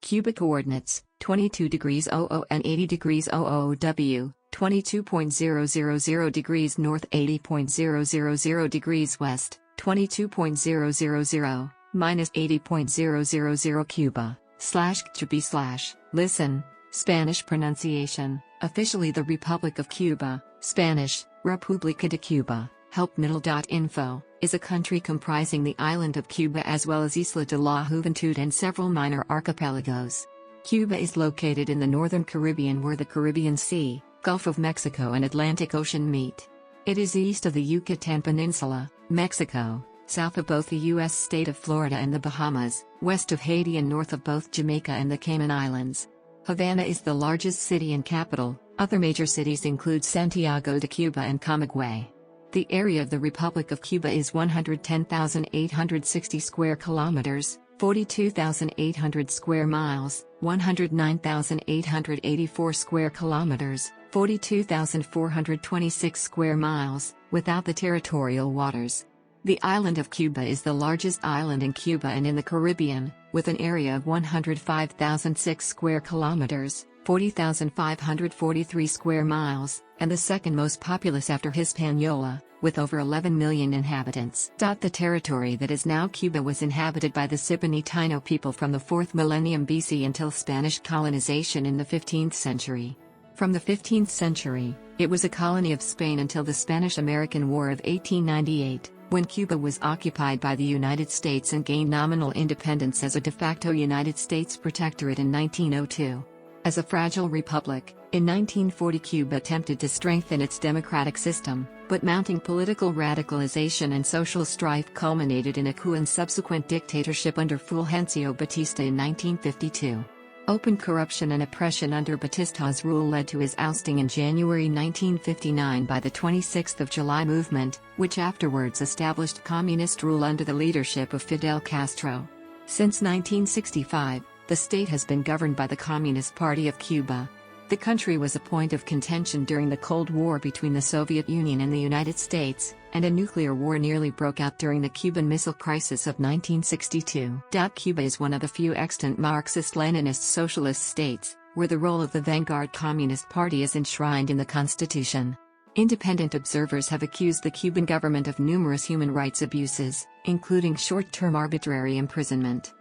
Cuba coordinates, 22 degrees 00 and 80 degrees 00W, 22.000 degrees north 80.000 degrees west, 22.000, minus 80.000 Cuba, /ckjuːbə/ listen, Spanish pronunciation, officially the Republic of Cuba, Spanish, República de Cuba, help middle.info, is a country comprising the island of Cuba as well as Isla de la Juventud and several minor archipelagos. Cuba is located in the northern Caribbean where the Caribbean Sea, Gulf of Mexico and Atlantic Ocean meet. It is east of the Yucatán Peninsula, Mexico, south of both the U.S. state of Florida and the Bahamas, west of Haiti and north of both Jamaica and the Cayman Islands. Havana is the largest city and capital. Other major cities include Santiago de Cuba and Camagüey. The area of the Republic of Cuba is 110,860 square kilometers, 42,800 square miles, 109,884 square kilometers, 42,426 square miles, without the territorial waters. The island of Cuba is the largest island in Cuba and in the Caribbean, with an area of 105,006 square kilometers, 40,543 square miles, and the second most populous after Hispaniola, with over 11 million inhabitants. The territory that is now Cuba was inhabited by the Siboney Taino people from the 4th millennium BC until Spanish colonization in the 15th century. From the 15th century, it was a colony of Spain until the Spanish-American War of 1898, when Cuba was occupied by the United States and gained nominal independence as a de facto United States protectorate in 1902. As a fragile republic, in 1940 Cuba attempted to strengthen its democratic system, but mounting political radicalization and social strife culminated in a coup and subsequent dictatorship under Fulgencio Batista in 1952. Open corruption and oppression under Batista's rule led to his ousting in January 1959 by the 26th of July movement, which afterwards established communist rule under the leadership of Fidel Castro. Since 1965, the state has been governed by the Communist Party of Cuba. The country was a point of contention during the Cold War between the Soviet Union and the United States, and a nuclear war nearly broke out during the Cuban Missile Crisis of 1962. Cuba is one of the few extant Marxist-Leninist socialist states, where the role of the vanguard Communist Party is enshrined in the Constitution. Independent observers have accused the Cuban government of numerous human rights abuses, including short-term arbitrary imprisonment.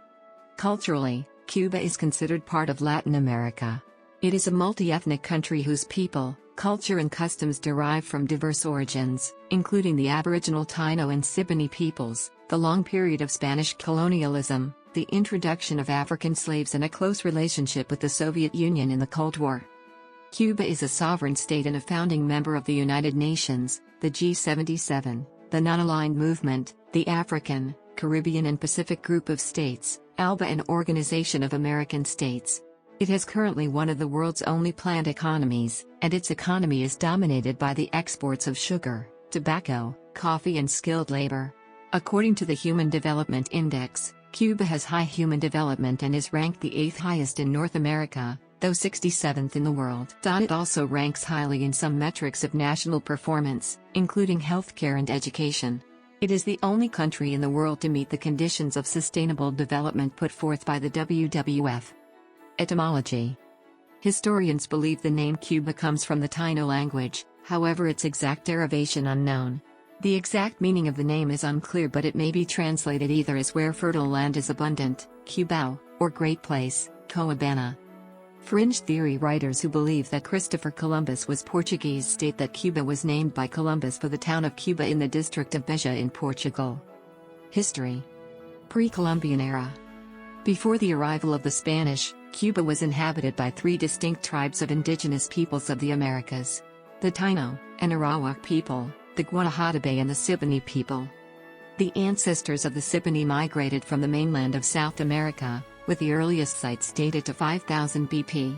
Culturally, Cuba is considered part of Latin America. It is a multi-ethnic country whose people, culture and customs derive from diverse origins, including the Aboriginal Taino and Siboney peoples, the long period of Spanish colonialism, the introduction of African slaves and a close relationship with the Soviet Union in the Cold War. Cuba is a sovereign state and a founding member of the United Nations, the G77, the Non-Aligned Movement, the African, Caribbean and Pacific Group of States, ALBA and Organization of American States. It has currently one of the world's only planned economies, and its economy is dominated by the exports of sugar, tobacco, coffee and skilled labor. According to the Human Development Index, Cuba has high human development and is ranked the 8th highest in North America, though 67th in the world. It also ranks highly in some metrics of national performance, including healthcare and education. It is the only country in the world to meet the conditions of sustainable development put forth by the WWF. Etymology. Historians believe the name Cuba comes from the Taino language, however its exact derivation unknown. The exact meaning of the name is unclear, but it may be translated either as where fertile land is abundant, ʻkjuːbə, or great place, ʻkjuːbə. Fringe theory writers who believe that Christopher Columbus was Portuguese state that Cuba was named by Columbus for the town of Cuba in the district of Beja in Portugal. History. Pre-Columbian era. Before the arrival of the Spanish, Cuba was inhabited by 3 distinct tribes of indigenous peoples of the Americas: the Taino and Arawak people, the ʻkjuːbə and the Siboney people. The ancestors of the Siboney migrated from the mainland of South America, with the earliest sites dated to 5000 BP.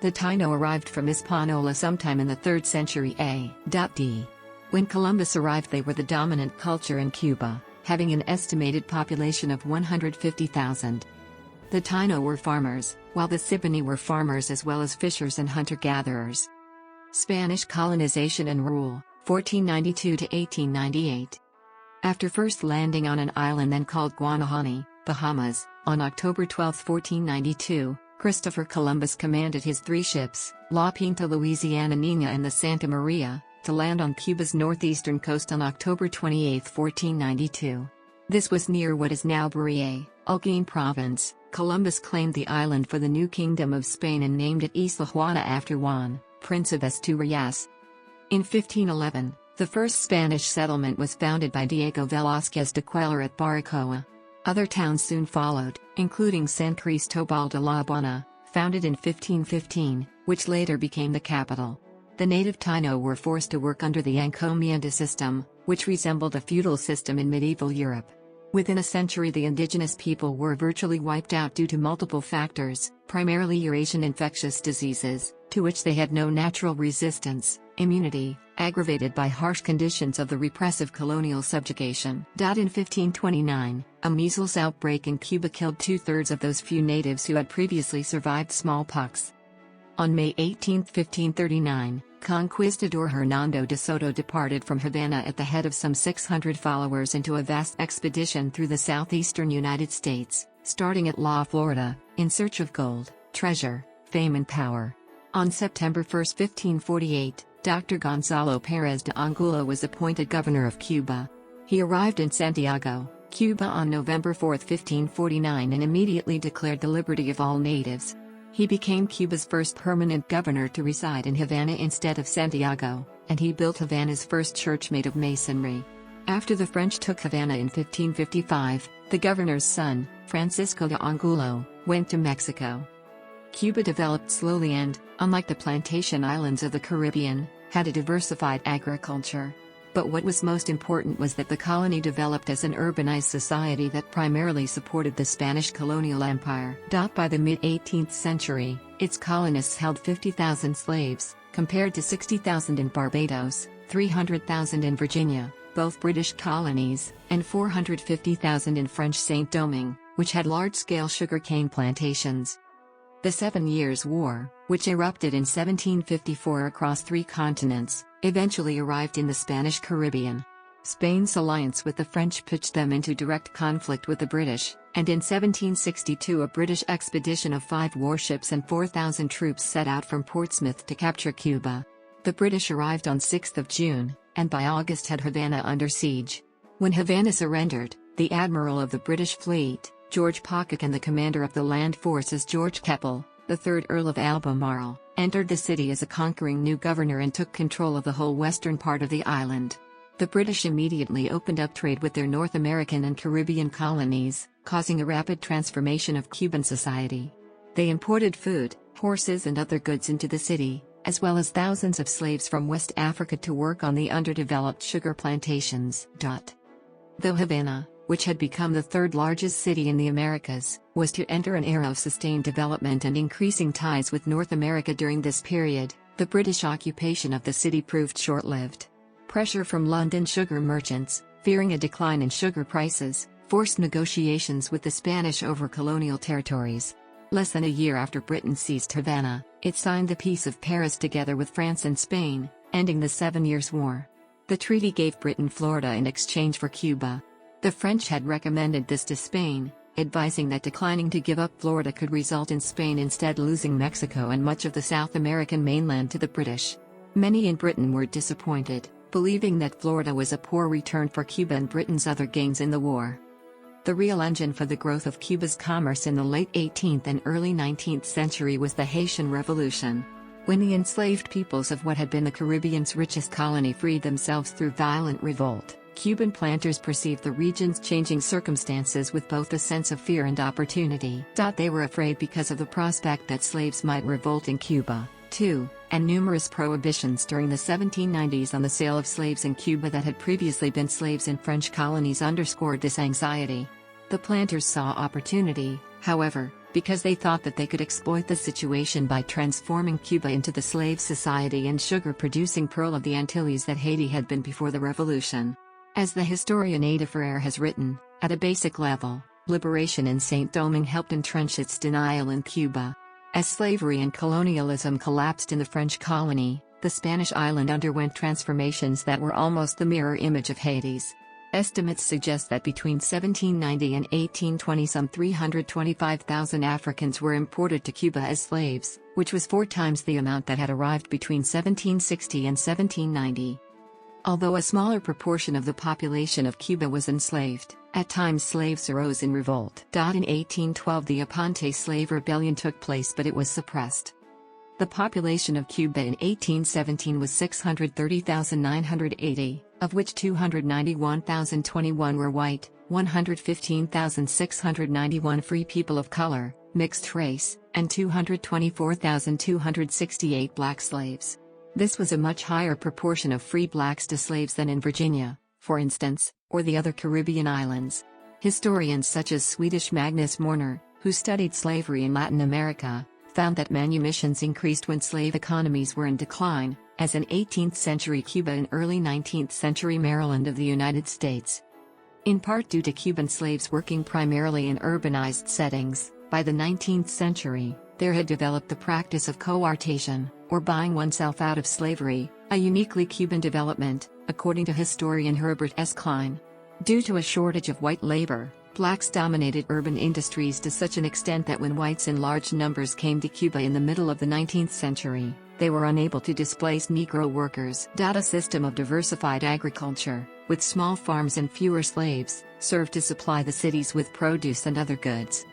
The Taino arrived from Hispaniola sometime in the 3rd century A.D. When Columbus arrived, they were the dominant culture in Cuba, having an estimated population of 150,000. The Taino were farmers, while the Siboney were farmers as well as fishers and hunter-gatherers. Spanish colonization and rule, 1492 to 1898. After first landing on an island then called Guanahani, Bahamas. On October 12, 1492, Christopher Columbus commanded his 3 ships, La Pinta, Louisiana Nina and the Santa Maria, to land on Cuba's northeastern coast on October 28, 1492. This was near what is now Barié, Holguín Province. Columbus claimed the island for the new Kingdom of Spain and named it Isla Juana after Juan, Prince of Asturias. In 1511, the first Spanish settlement was founded by Diego Velázquez de Cuellar at Baracoa. Other towns soon followed, including San Cristobal de la Habana, founded in 1515, which later became the capital. The native Taino were forced to work under the encomienda system, which resembled a feudal system in medieval Europe. Within a century, the indigenous people were virtually wiped out due to multiple factors, primarily Eurasian infectious diseases, to which they had no natural resistance, immunity, aggravated by harsh conditions of the repressive colonial subjugation. In 1529, a measles outbreak in Cuba killed 2/3 of those few natives who had previously survived smallpox. On May 18, 1539, Conquistador Hernando de Soto departed from Havana at the head of some 600 followers into a vast expedition through the southeastern United States, starting at La Florida, in search of gold, treasure, fame and power. On September 1, 1548, Dr. Gonzalo Pérez de Angulo was appointed governor of Cuba. He arrived in Santiago, Cuba on November 4, 1549 and immediately declared the liberty of all natives. He became Cuba's first permanent governor to reside in Havana instead of Santiago, and he built Havana's first church made of masonry. After the French took Havana in 1555, the governor's son, Francisco de Angulo, went to Mexico. Cuba developed slowly and, unlike the plantation islands of the Caribbean, had a diversified agriculture. But what was most important was that the colony developed as an urbanized society that primarily supported the Spanish colonial empire. By the mid-18th century, its colonists held 50,000 slaves, compared to 60,000 in Barbados, 300,000 in Virginia, both British colonies, and 450,000 in French Saint-Domingue, which had large-scale sugarcane plantations. The 7 Years' War, which erupted in 1754 across 3 continents, eventually arrived in the Spanish Caribbean. Spain's alliance with the French pitched them into direct conflict with the British, and in 1762 a British expedition of 5 warships and 4,000 troops set out from Portsmouth to capture Cuba. The British arrived on 6 June, and by August had Havana under siege. When Havana surrendered, the admiral of the British fleet, George Pocock, and the commander of the land forces, George Keppel, the 3rd Earl of Albemarle, entered the city as a conquering new governor and took control of the whole western part of the island. The British immediately opened up trade with their North American and Caribbean colonies, causing a rapid transformation of Cuban society. They imported food, horses and other goods into the city, as well as thousands of slaves from West Africa to work on the underdeveloped sugar plantations. Though Havana, which had become the 3rd largest city in the Americas, was to enter an era of sustained development and increasing ties with North America during this period, the British occupation of the city proved short-lived. Pressure from London sugar merchants, fearing a decline in sugar prices, forced negotiations with the Spanish over colonial territories. Less than a year after Britain seized Havana, it signed the Peace of Paris together with France and Spain, ending the 7 Years' War. The treaty gave Britain Florida in exchange for Cuba. The French had recommended this to Spain, advising that declining to give up Florida could result in Spain instead losing Mexico and much of the South American mainland to the British. Many in Britain were disappointed, believing that Florida was a poor return for Cuba and Britain's other gains in the war. The real engine for the growth of Cuba's commerce in the late 18th and early 19th century was the Haitian Revolution. When the enslaved peoples of what had been the Caribbean's richest colony freed themselves through violent revolt, Cuban planters perceived the region's changing circumstances with both a sense of fear and opportunity. They were afraid because of the prospect that slaves might revolt in Cuba, too, and numerous prohibitions during the 1790s on the sale of slaves in Cuba that had previously been slaves in French colonies underscored this anxiety. The planters saw opportunity, however, because they thought that they could exploit the situation by transforming Cuba into the slave society and sugar-producing pearl of the Antilles that Haiti had been before the revolution. As the historian Ada Ferrer has written, at a basic level, liberation in Saint-Domingue helped entrench its denial in Cuba. As slavery and colonialism collapsed in the French colony, the Spanish island underwent transformations that were almost the mirror image of Haiti's. Estimates suggest that between 1790 and 1820 some 325,000 Africans were imported to Cuba as slaves, which was 4 times the amount that had arrived between 1760 and 1790. Although a smaller proportion of the population of Cuba was enslaved, at times slaves arose in revolt. In 1812 the Aponte slave rebellion took place, but it was suppressed. The population of Cuba in 1817 was 630,980, of which 291,021 were white, 115,691 free people of color, mixed race, and 224,268 black slaves. This was a much higher proportion of free blacks to slaves than in Virginia, for instance, or the other Caribbean islands. Historians such as Swedish Magnus Morner, who studied slavery in Latin America, found that manumissions increased when slave economies were in decline, as in 18th-century Cuba and early 19th-century Maryland of the United States. In part due to Cuban slaves working primarily in urbanized settings, by the 19th century, there had developed the practice of coartation, or buying oneself out of slavery, a uniquely Cuban development, according to historian Herbert S. Klein. Due to a shortage of white labor, blacks dominated urban industries to such an extent that when whites in large numbers came to Cuba in the middle of the 19th century, they were unable to displace Negro workers. A system of diversified agriculture, with small farms and fewer slaves, served to supply the cities with produce and other goods.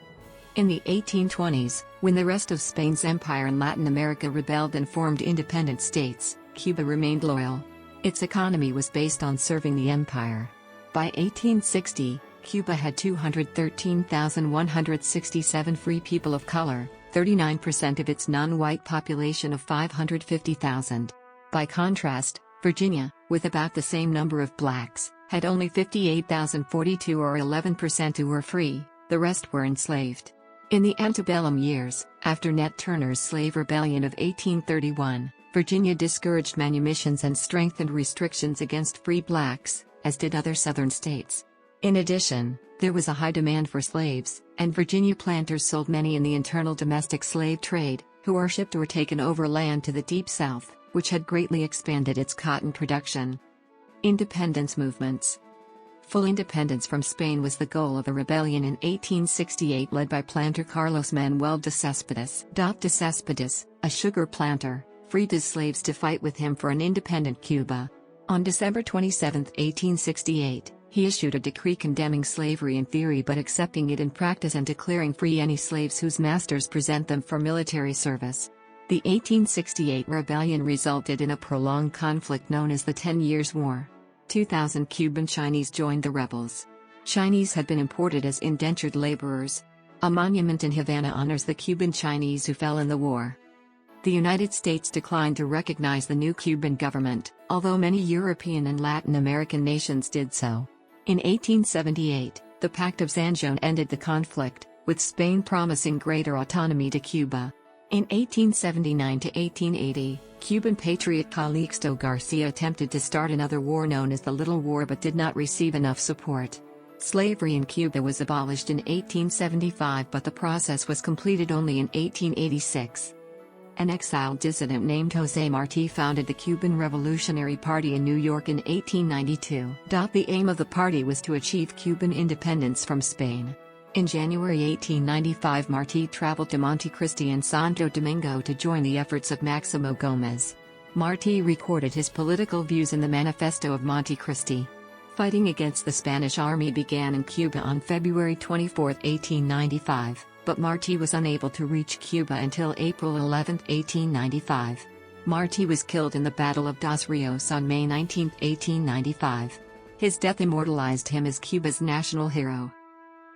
In the 1820s, when the rest of Spain's empire in Latin America rebelled and formed independent states, Cuba remained loyal. Its economy was based on serving the empire. By 1860, Cuba had 213,167 free people of color, 39% of its non-white population of 550,000. By contrast, Virginia, with about the same number of blacks, had only 58,042 or 11% who were free, the rest were enslaved. In the antebellum years, after Nat Turner's slave rebellion of 1831, Virginia discouraged manumissions and strengthened restrictions against free blacks, as did other southern states. In addition, there was a high demand for slaves, and Virginia planters sold many in the internal domestic slave trade, who were shipped or taken overland to the Deep South, which had greatly expanded its cotton production. Independence movements. Full independence from Spain was the goal of a rebellion in 1868 led by planter Carlos Manuel de Céspedes. De Céspedes, a sugar planter, freed his slaves to fight with him for an independent Cuba. On December 27, 1868, he issued a decree condemning slavery in theory but accepting it in practice and declaring free any slaves whose masters present them for military service. The 1868 rebellion resulted in a prolonged conflict known as the 10 Years' War. 2,000 Cuban Chinese joined the rebels. Chinese had been imported as indentured laborers. A monument in Havana honors the Cuban Chinese who fell in the war. The United States declined to recognize the new Cuban government, although many European and Latin American nations did so. In 1878, the Pact of Zanjón ended the conflict, with Spain promising greater autonomy to Cuba. In 1879 to 1880, Cuban patriot Calixto Garcia attempted to start another war known as the Little War but did not receive enough support. Slavery in Cuba was abolished in 1875 but the process was completed only in 1886. An exiled dissident named José Martí founded the Cuban Revolutionary Party in New York in 1892. The aim of the party was to achieve Cuban independence from Spain. In January 1895 Martí traveled to Montecristi and Santo Domingo to join the efforts of Máximo Gómez. Martí recorded his political views in the Manifesto of Montecristi. Fighting against the Spanish army began in Cuba on February 24, 1895. But Martí was unable to reach Cuba until April 11, 1895. Martí was killed in the Battle of Dos Rios on May 19, 1895. His death immortalized him as Cuba's national hero.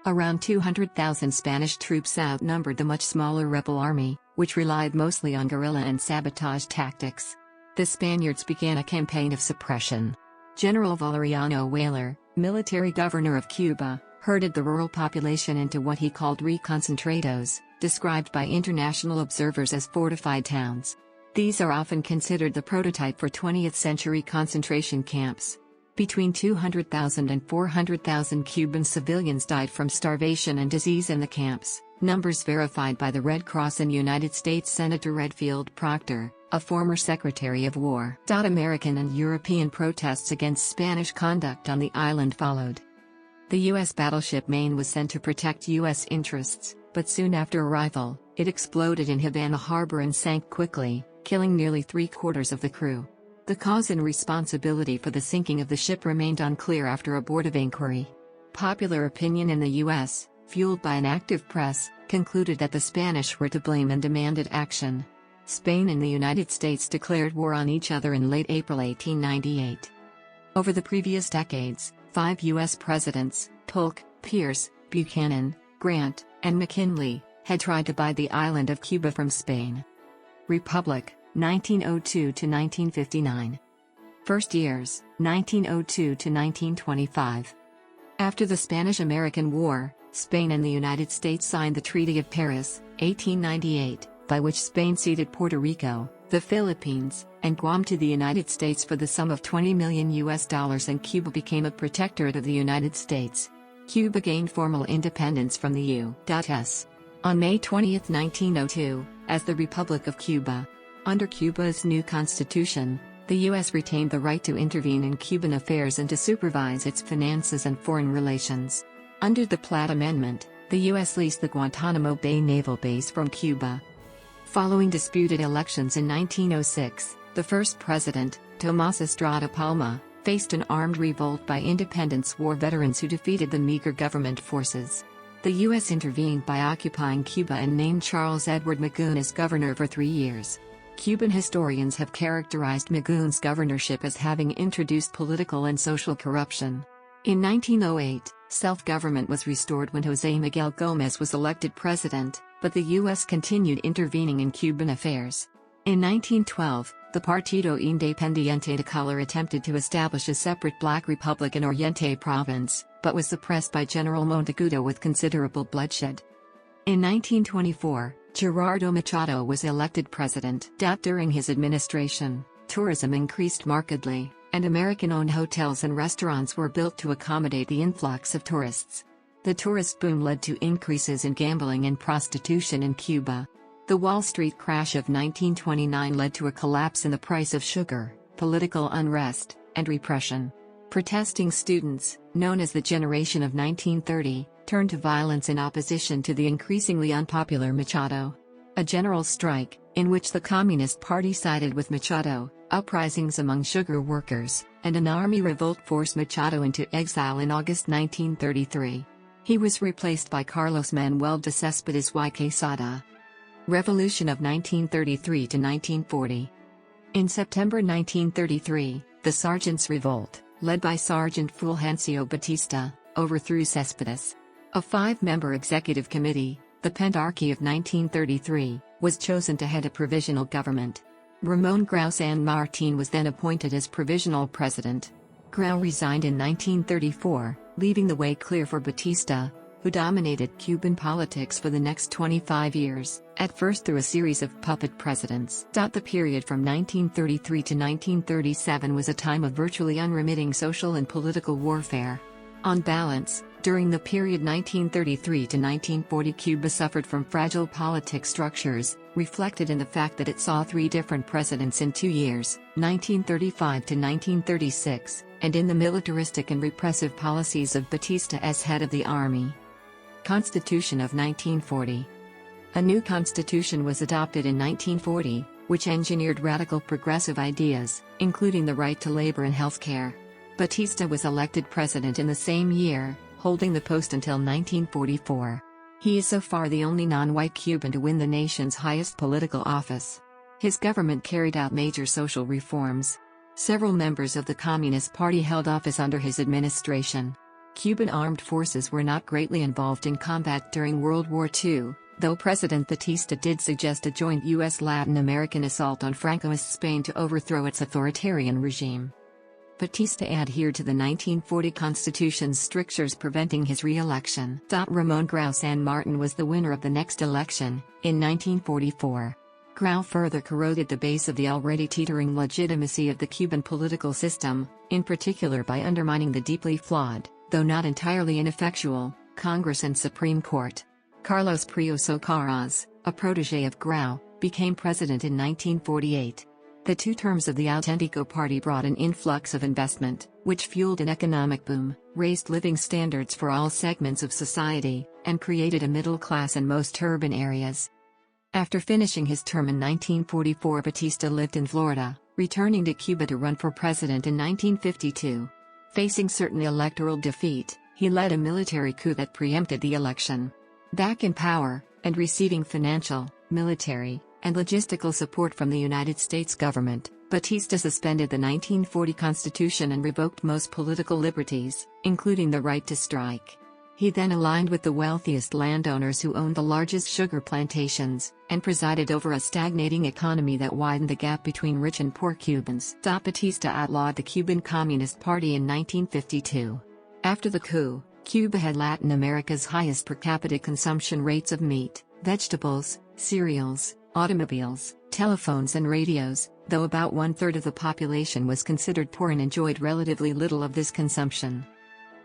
Around 200,000 Spanish troops outnumbered the much smaller rebel army, which relied mostly on guerrilla and sabotage tactics. The Spaniards began a campaign of suppression. General Valeriano Weyler, military governor of Cuba, herded the rural population into what he called reconcentrados, described by international observers as fortified towns. These are often considered the prototype for 20th-century concentration camps. Between 200,000 and 400,000 Cuban civilians died from starvation and disease in the camps, numbers verified by the Red Cross and United States Senator Redfield Proctor, a former Secretary of War. American and European protests against Spanish conduct on the island followed. The U.S. battleship Maine was sent to protect U.S. interests, but soon after arrival, it exploded in Havana harbor and sank quickly, killing nearly three-quarters of the crew. The cause and responsibility for the sinking of the ship remained unclear after a board of inquiry. Popular opinion in the U.S., fueled by an active press, concluded that the Spanish were to blame and demanded action. Spain and the United States declared war on each other in late April 1898. Over the previous decades, 5 U.S. presidents, Polk, Pierce, Buchanan, Grant, and McKinley, had tried to buy the island of Cuba from Spain. Republic, 1902 to 1959. First years, 1902 to 1925. After the Spanish-American War, Spain and the United States signed the Treaty of Paris, 1898, by which Spain ceded Puerto Rico, the Philippines, and Guam to the United States for the sum of $20 million and Cuba became a protectorate of the United States. Cuba gained formal independence from the U.S. on May 20, 1902, as the Republic of Cuba. Under Cuba's new constitution, the U.S. retained the right to intervene in Cuban affairs and to supervise its finances and foreign relations. Under the Platt Amendment, the U.S. leased the Guantanamo Bay Naval Base from Cuba. Following disputed elections in 1906, the first president, Tomás Estrada Palma, faced an armed revolt by Independence War veterans who defeated the meager government forces. The U.S. intervened by occupying Cuba and named Charles Edward Magoon as governor for 3 years. Cuban historians have characterized Magoon's governorship as having introduced political and social corruption. In 1908, self-government was restored when José Miguel Gómez was elected president, but the U.S. continued intervening in Cuban affairs. In 1912, the Partido Independiente de Color attempted to establish a separate black republic in Oriente Province, but was suppressed by General Monteagudo with considerable bloodshed. In 1924, Gerardo Machado was elected president. During his administration, tourism increased markedly, and American-owned hotels and restaurants were built to accommodate the influx of tourists. The tourist boom led to increases in gambling and prostitution in Cuba. The Wall Street crash of 1929 led to a collapse in the price of sugar, political unrest, and repression. Protesting students, known as the Generation of 1930, turned to violence in opposition to the increasingly unpopular Machado. A general strike, in which the Communist Party sided with Machado, uprisings among sugar workers, and an army revolt forced Machado into exile in August 1933. He was replaced by Carlos Manuel de Céspedes y Quesada. Revolution of 1933 to 1940. In September 1933, the Sergeants' Revolt, led by Sergeant Fulgencio Batista, overthrew Céspedes. A 5-member executive committee, the Pentarchy of 1933, was chosen to head a provisional government. Ramón Grau San Martín was then appointed as provisional president. Grau resigned in 1934, leaving the way clear for Batista, who dominated Cuban politics for the next 25 years, at first through a series of puppet presidents. The period from 1933 to 1937 was a time of virtually unremitting social and political warfare. On balance, during the period 1933 to 1940, Cuba suffered from fragile politic structures, reflected in the fact that it saw 3 different presidents in 2 years, 1935 to 1936, and in the militaristic and repressive policies of Batista as head of the army. Constitution of 1940. A new constitution was adopted in 1940, which engineered radical progressive ideas, including the right to labor and health care. Batista was elected president in the same year, holding the post until 1944. He is so far the only non-white Cuban to win the nation's highest political office. His government carried out major social reforms. Several members of the Communist Party held office under his administration. Cuban armed forces were not greatly involved in combat during World War II, though President Batista did suggest a joint U.S.-Latin American assault on Francoist Spain to overthrow its authoritarian regime. Batista adhered to the 1940 Constitution's strictures preventing his re-election. Ramón Grau San Martín was the winner of the next election, in 1944. Grau further corroded the base of the already teetering legitimacy of the Cuban political system, in particular by undermining the deeply flawed, though not entirely ineffectual, Congress and Supreme Court. Carlos Prios Socarrás, a protege of Grau, became president in 1948. The 2 terms of the Auténtico Party brought an influx of investment, which fueled an economic boom, raised living standards for all segments of society, and created a middle class in most urban areas. After finishing his term in 1944, Batista lived in Florida, returning to Cuba to run for president in 1952. Facing certain electoral defeat, he led a military coup that preempted the election. Back in power, and receiving financial, military, and logistical support from the United States government, Batista suspended the 1940 Constitution and revoked most political liberties, including the right to strike. He then aligned with the wealthiest landowners who owned the largest sugar plantations, and presided over a stagnating economy that widened the gap between rich and poor Cubans. Batista outlawed the Cuban Communist Party in 1952. After the coup, Cuba had Latin America's highest per capita consumption rates of meat, vegetables, cereals, automobiles, telephones and radios, though about 1/3 of the population was considered poor and enjoyed relatively little of this consumption.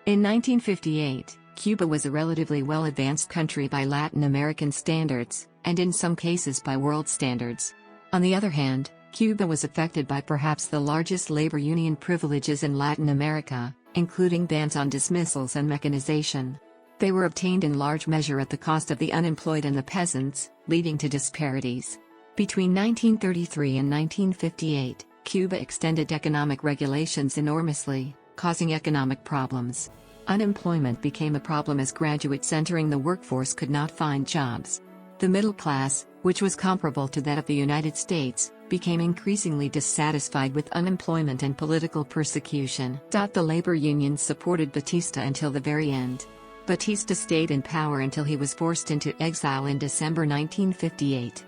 In 1958, Cuba was a relatively well-advanced country by Latin American standards, and in some cases by world standards. On the other hand, Cuba was affected by perhaps the largest labor union privileges in Latin America, including bans on dismissals and mechanization. They were obtained in large measure at the cost of the unemployed and the peasants, leading to disparities. Between 1933 and 1958, Cuba extended economic regulations enormously, causing economic problems. Unemployment became a problem as graduates entering the workforce could not find jobs. The middle class, which was comparable to that of the United States, became increasingly dissatisfied with unemployment and political persecution. The labor unions supported Batista until the very end. Batista stayed in power until he was forced into exile in December 1958.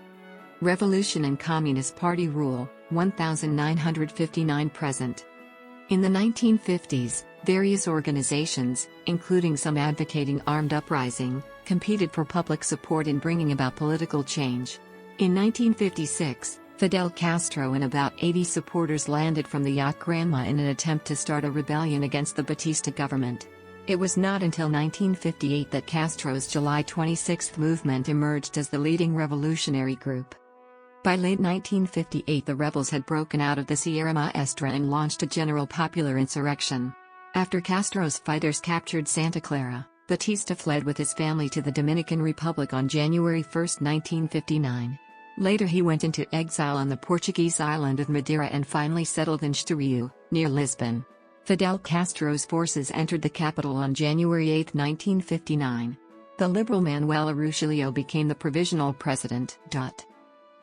Revolution and Communist Party rule, 1959 present. In the 1950s, various organizations, including some advocating armed uprising, competed for public support in bringing about political change. In 1956, Fidel Castro and about 80 supporters landed from the yacht Granma in an attempt to start a rebellion against the Batista government. It was not until 1958 that Castro's July 26 movement emerged as the leading revolutionary group. By late 1958, the rebels had broken out of the Sierra Maestra and launched a general popular insurrection. After Castro's fighters captured Santa Clara, Batista fled with his family to the Dominican Republic on January 1, 1959. Later he went into exile on the Portuguese island of Madeira and finally settled in Estoril, near Lisbon. Fidel Castro's forces entered the capital on January 8, 1959. The liberal Manuel Arrucillo became the provisional president.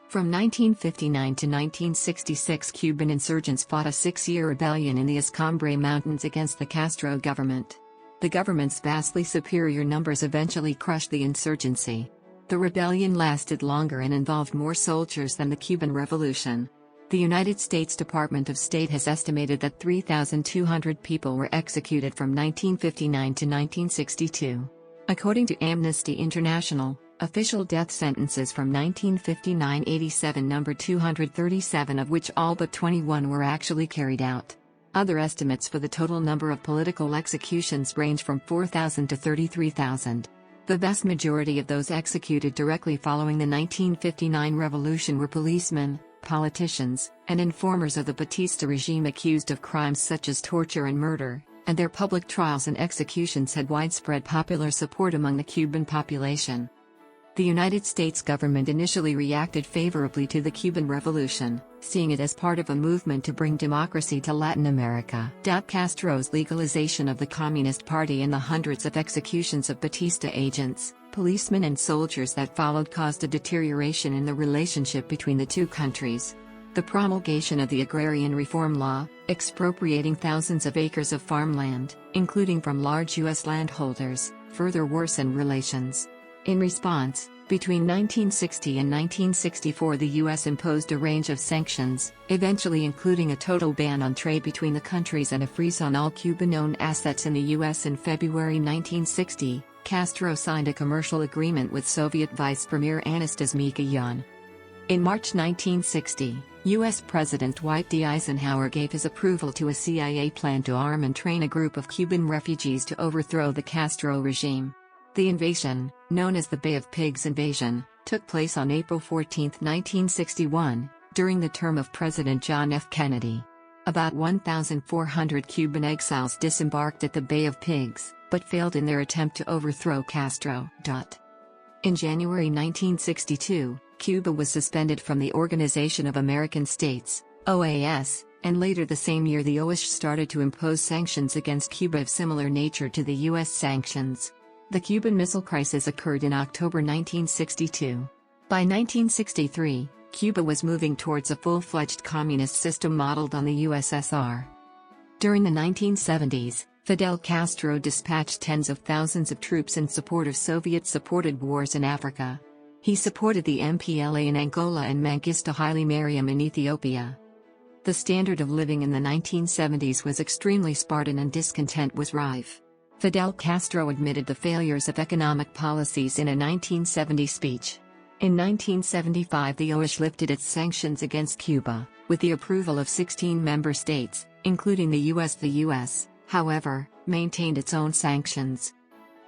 From 1959 to 1966, Cuban insurgents fought a 6-year rebellion in the Escambray Mountains against the Castro government. The government's vastly superior numbers eventually crushed the insurgency. The rebellion lasted longer and involved more soldiers than the Cuban Revolution. The United States Department of State has estimated that 3,200 people were executed from 1959 to 1962. According to Amnesty International, official death sentences from 1959-87 numbered 237, of which all but 21 were actually carried out. Other estimates for the total number of political executions range from 4,000 to 33,000. The vast majority of those executed directly following the 1959 revolution were policemen, politicians, and informers of the Batista regime accused of crimes such as torture and murder, and their public trials and executions had widespread popular support among the Cuban population. The United States government initially reacted favorably to the Cuban Revolution, seeing it as part of a movement to bring democracy to Latin America. Castro's legalization of the Communist Party and the hundreds of executions of Batista agents, policemen and soldiers that followed caused a deterioration in the relationship between the two countries. The promulgation of the Agrarian Reform Law, expropriating thousands of acres of farmland, including from large U.S. landholders, further worsened relations. In response, between 1960 and 1964 the U.S. imposed a range of sanctions, eventually including a total ban on trade between the countries and a freeze on all Cuban-owned assets in the U.S. In February 1960, Castro signed a commercial agreement with Soviet Vice Premier Anastas Mikoyan. In March 1960, U.S. President Dwight D. Eisenhower gave his approval to a CIA plan to arm and train a group of Cuban refugees to overthrow the Castro regime. The invasion, known as the Bay of Pigs invasion, took place on April 14, 1961, during the term of President John F. Kennedy. About 1,400 Cuban exiles disembarked at the Bay of Pigs, but failed in their attempt to overthrow Castro. In January 1962, Cuba was suspended from the Organization of American States, OAS, and later the same year the OAS started to impose sanctions against Cuba of similar nature to the U.S. sanctions. The Cuban Missile Crisis occurred in October 1962. By 1963, Cuba was moving towards a full-fledged communist system modeled on the USSR. During the 1970s, Fidel Castro dispatched tens of thousands of troops in support of Soviet-supported wars in Africa. He supported the MPLA in Angola and Mengistu Haile Mariam in Ethiopia. The standard of living in the 1970s was extremely Spartan and discontent was rife. Fidel Castro admitted the failures of economic policies in a 1970 speech. In 1975 the OAS lifted its sanctions against Cuba, with the approval of 16 member states, including the U.S. The U.S., however, maintained its own sanctions.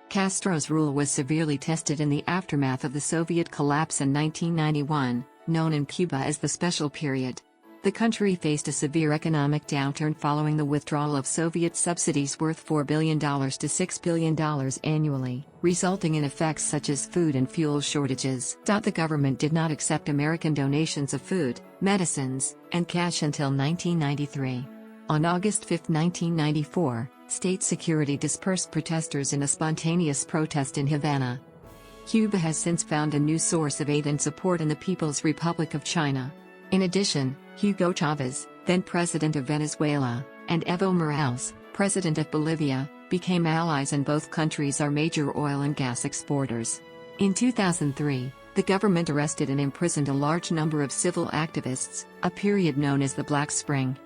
Castro's rule was severely tested in the aftermath of the Soviet collapse in 1991, known in Cuba as the Special Period. The country faced a severe economic downturn following the withdrawal of Soviet subsidies worth $4 billion to $6 billion annually, resulting in effects such as food and fuel shortages. The government did not accept American donations of food, medicines, and cash until 1993. On August 5, 1994, state security dispersed protesters in a spontaneous protest in Havana. Cuba has since found a new source of aid and support in the People's Republic of China. In addition, Hugo Chavez, then president of Venezuela, and Evo Morales, president of Bolivia, became allies and both countries are major oil and gas exporters. In 2003, the government arrested and imprisoned a large number of civil activists, a period known as the Black Spring.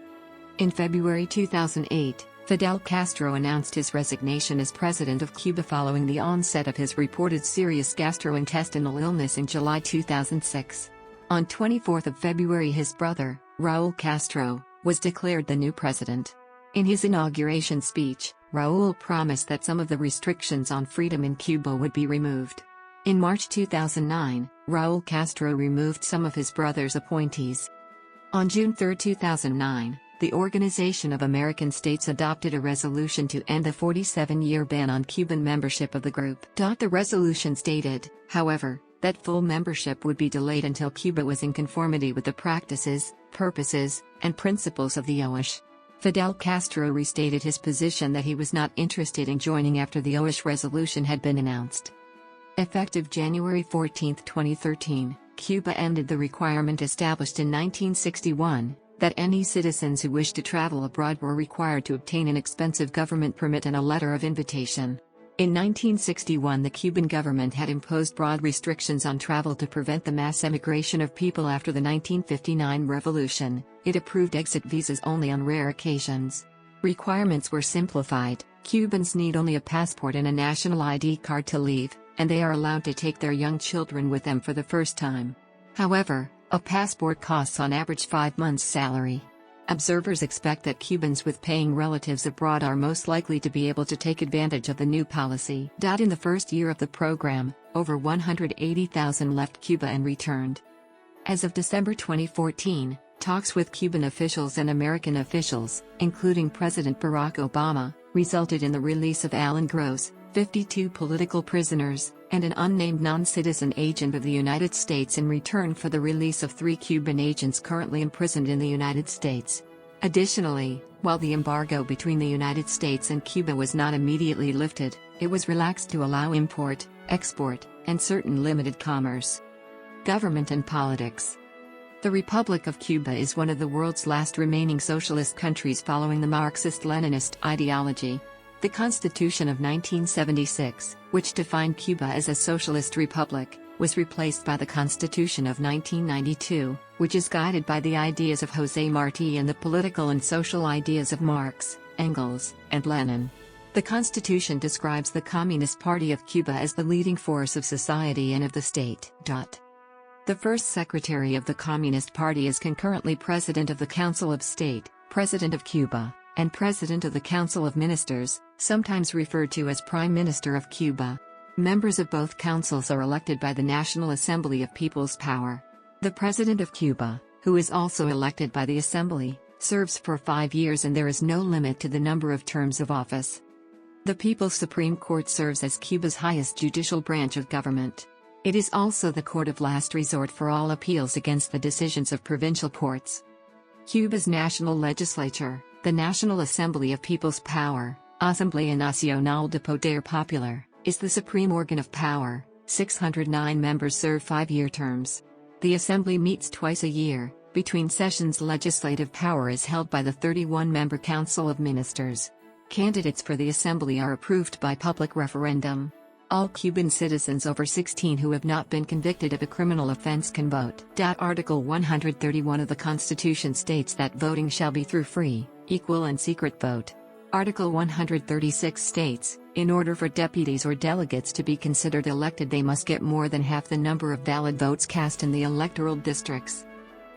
In February 2008, Fidel Castro announced his resignation as president of Cuba following the onset of his reported serious gastrointestinal illness in July 2006. On 24 February his brother, Raúl Castro, was declared the new president. In his inauguration speech, Raúl promised that some of the restrictions on freedom in Cuba would be removed. In March 2009, Raúl Castro removed some of his brother's appointees. On June 3, 2009, the Organization of American States adopted a resolution to end the 47-year ban on Cuban membership of the group. The resolution stated, however, that full membership would be delayed until Cuba was in conformity with the practices, purposes, and principles of the OAS. Fidel Castro restated his position that he was not interested in joining after the OAS resolution had been announced. Effective January 14, 2013, Cuba ended the requirement established in 1961, that any citizens who wished to travel abroad were required to obtain an expensive government permit and a letter of invitation. In 1961 the Cuban government had imposed broad restrictions on travel to prevent the mass emigration of people after the 1959 revolution. It approved exit visas only on rare occasions. Requirements were simplified. Cubans need only a passport and a national ID card to leave, and they are allowed to take their young children with them for the first time. However, a passport costs on average 5 months' salary. Observers expect that Cubans with paying relatives abroad are most likely to be able to take advantage of the new policy. In the first year of the program, over 180,000 left Cuba and returned. As of December 2014, talks with Cuban officials and American officials, including President Barack Obama, resulted in the release of Alan Gross, 52 political prisoners, and an unnamed non-citizen agent of the United States in return for the release of 3 Cuban agents currently imprisoned in the United States. Additionally, while the embargo between the United States and Cuba was not immediately lifted, it was relaxed to allow import, export, and certain limited commerce. Government and politics. The Republic of Cuba is one of the world's last remaining socialist countries following the Marxist-Leninist ideology. The Constitution of 1976, which defined Cuba as a socialist republic, was replaced by the Constitution of 1992, which is guided by the ideas of José Martí and the political and social ideas of Marx, Engels, and Lenin. The Constitution describes the Communist Party of Cuba as the leading force of society and of the state. The first secretary of the Communist Party is concurrently President of the Council of State, President of Cuba, and President of the Council of Ministers, sometimes referred to as Prime Minister of Cuba. Members of both councils are elected by the National Assembly of People's Power. The President of Cuba, who is also elected by the Assembly, serves for 5 years and there is no limit to the number of terms of office. The People's Supreme Court serves as Cuba's highest judicial branch of government. It is also the court of last resort for all appeals against the decisions of provincial courts. Cuba's national legislature, the National Assembly of People's Power, Asamblea Nacional de Poder Popular, is the supreme organ of power. 609 members serve 5-year terms. The Assembly meets twice a year. Between sessions, legislative power is held by the 31-member Council of Ministers. Candidates for the Assembly are approved by public referendum. All Cuban citizens over 16 who have not been convicted of a criminal offense can vote. Article 131 of the Constitution states that voting shall be through free, equal and secret vote. Article 136 states, in order for deputies or delegates to be considered elected, they must get more than half the number of valid votes cast in the electoral districts.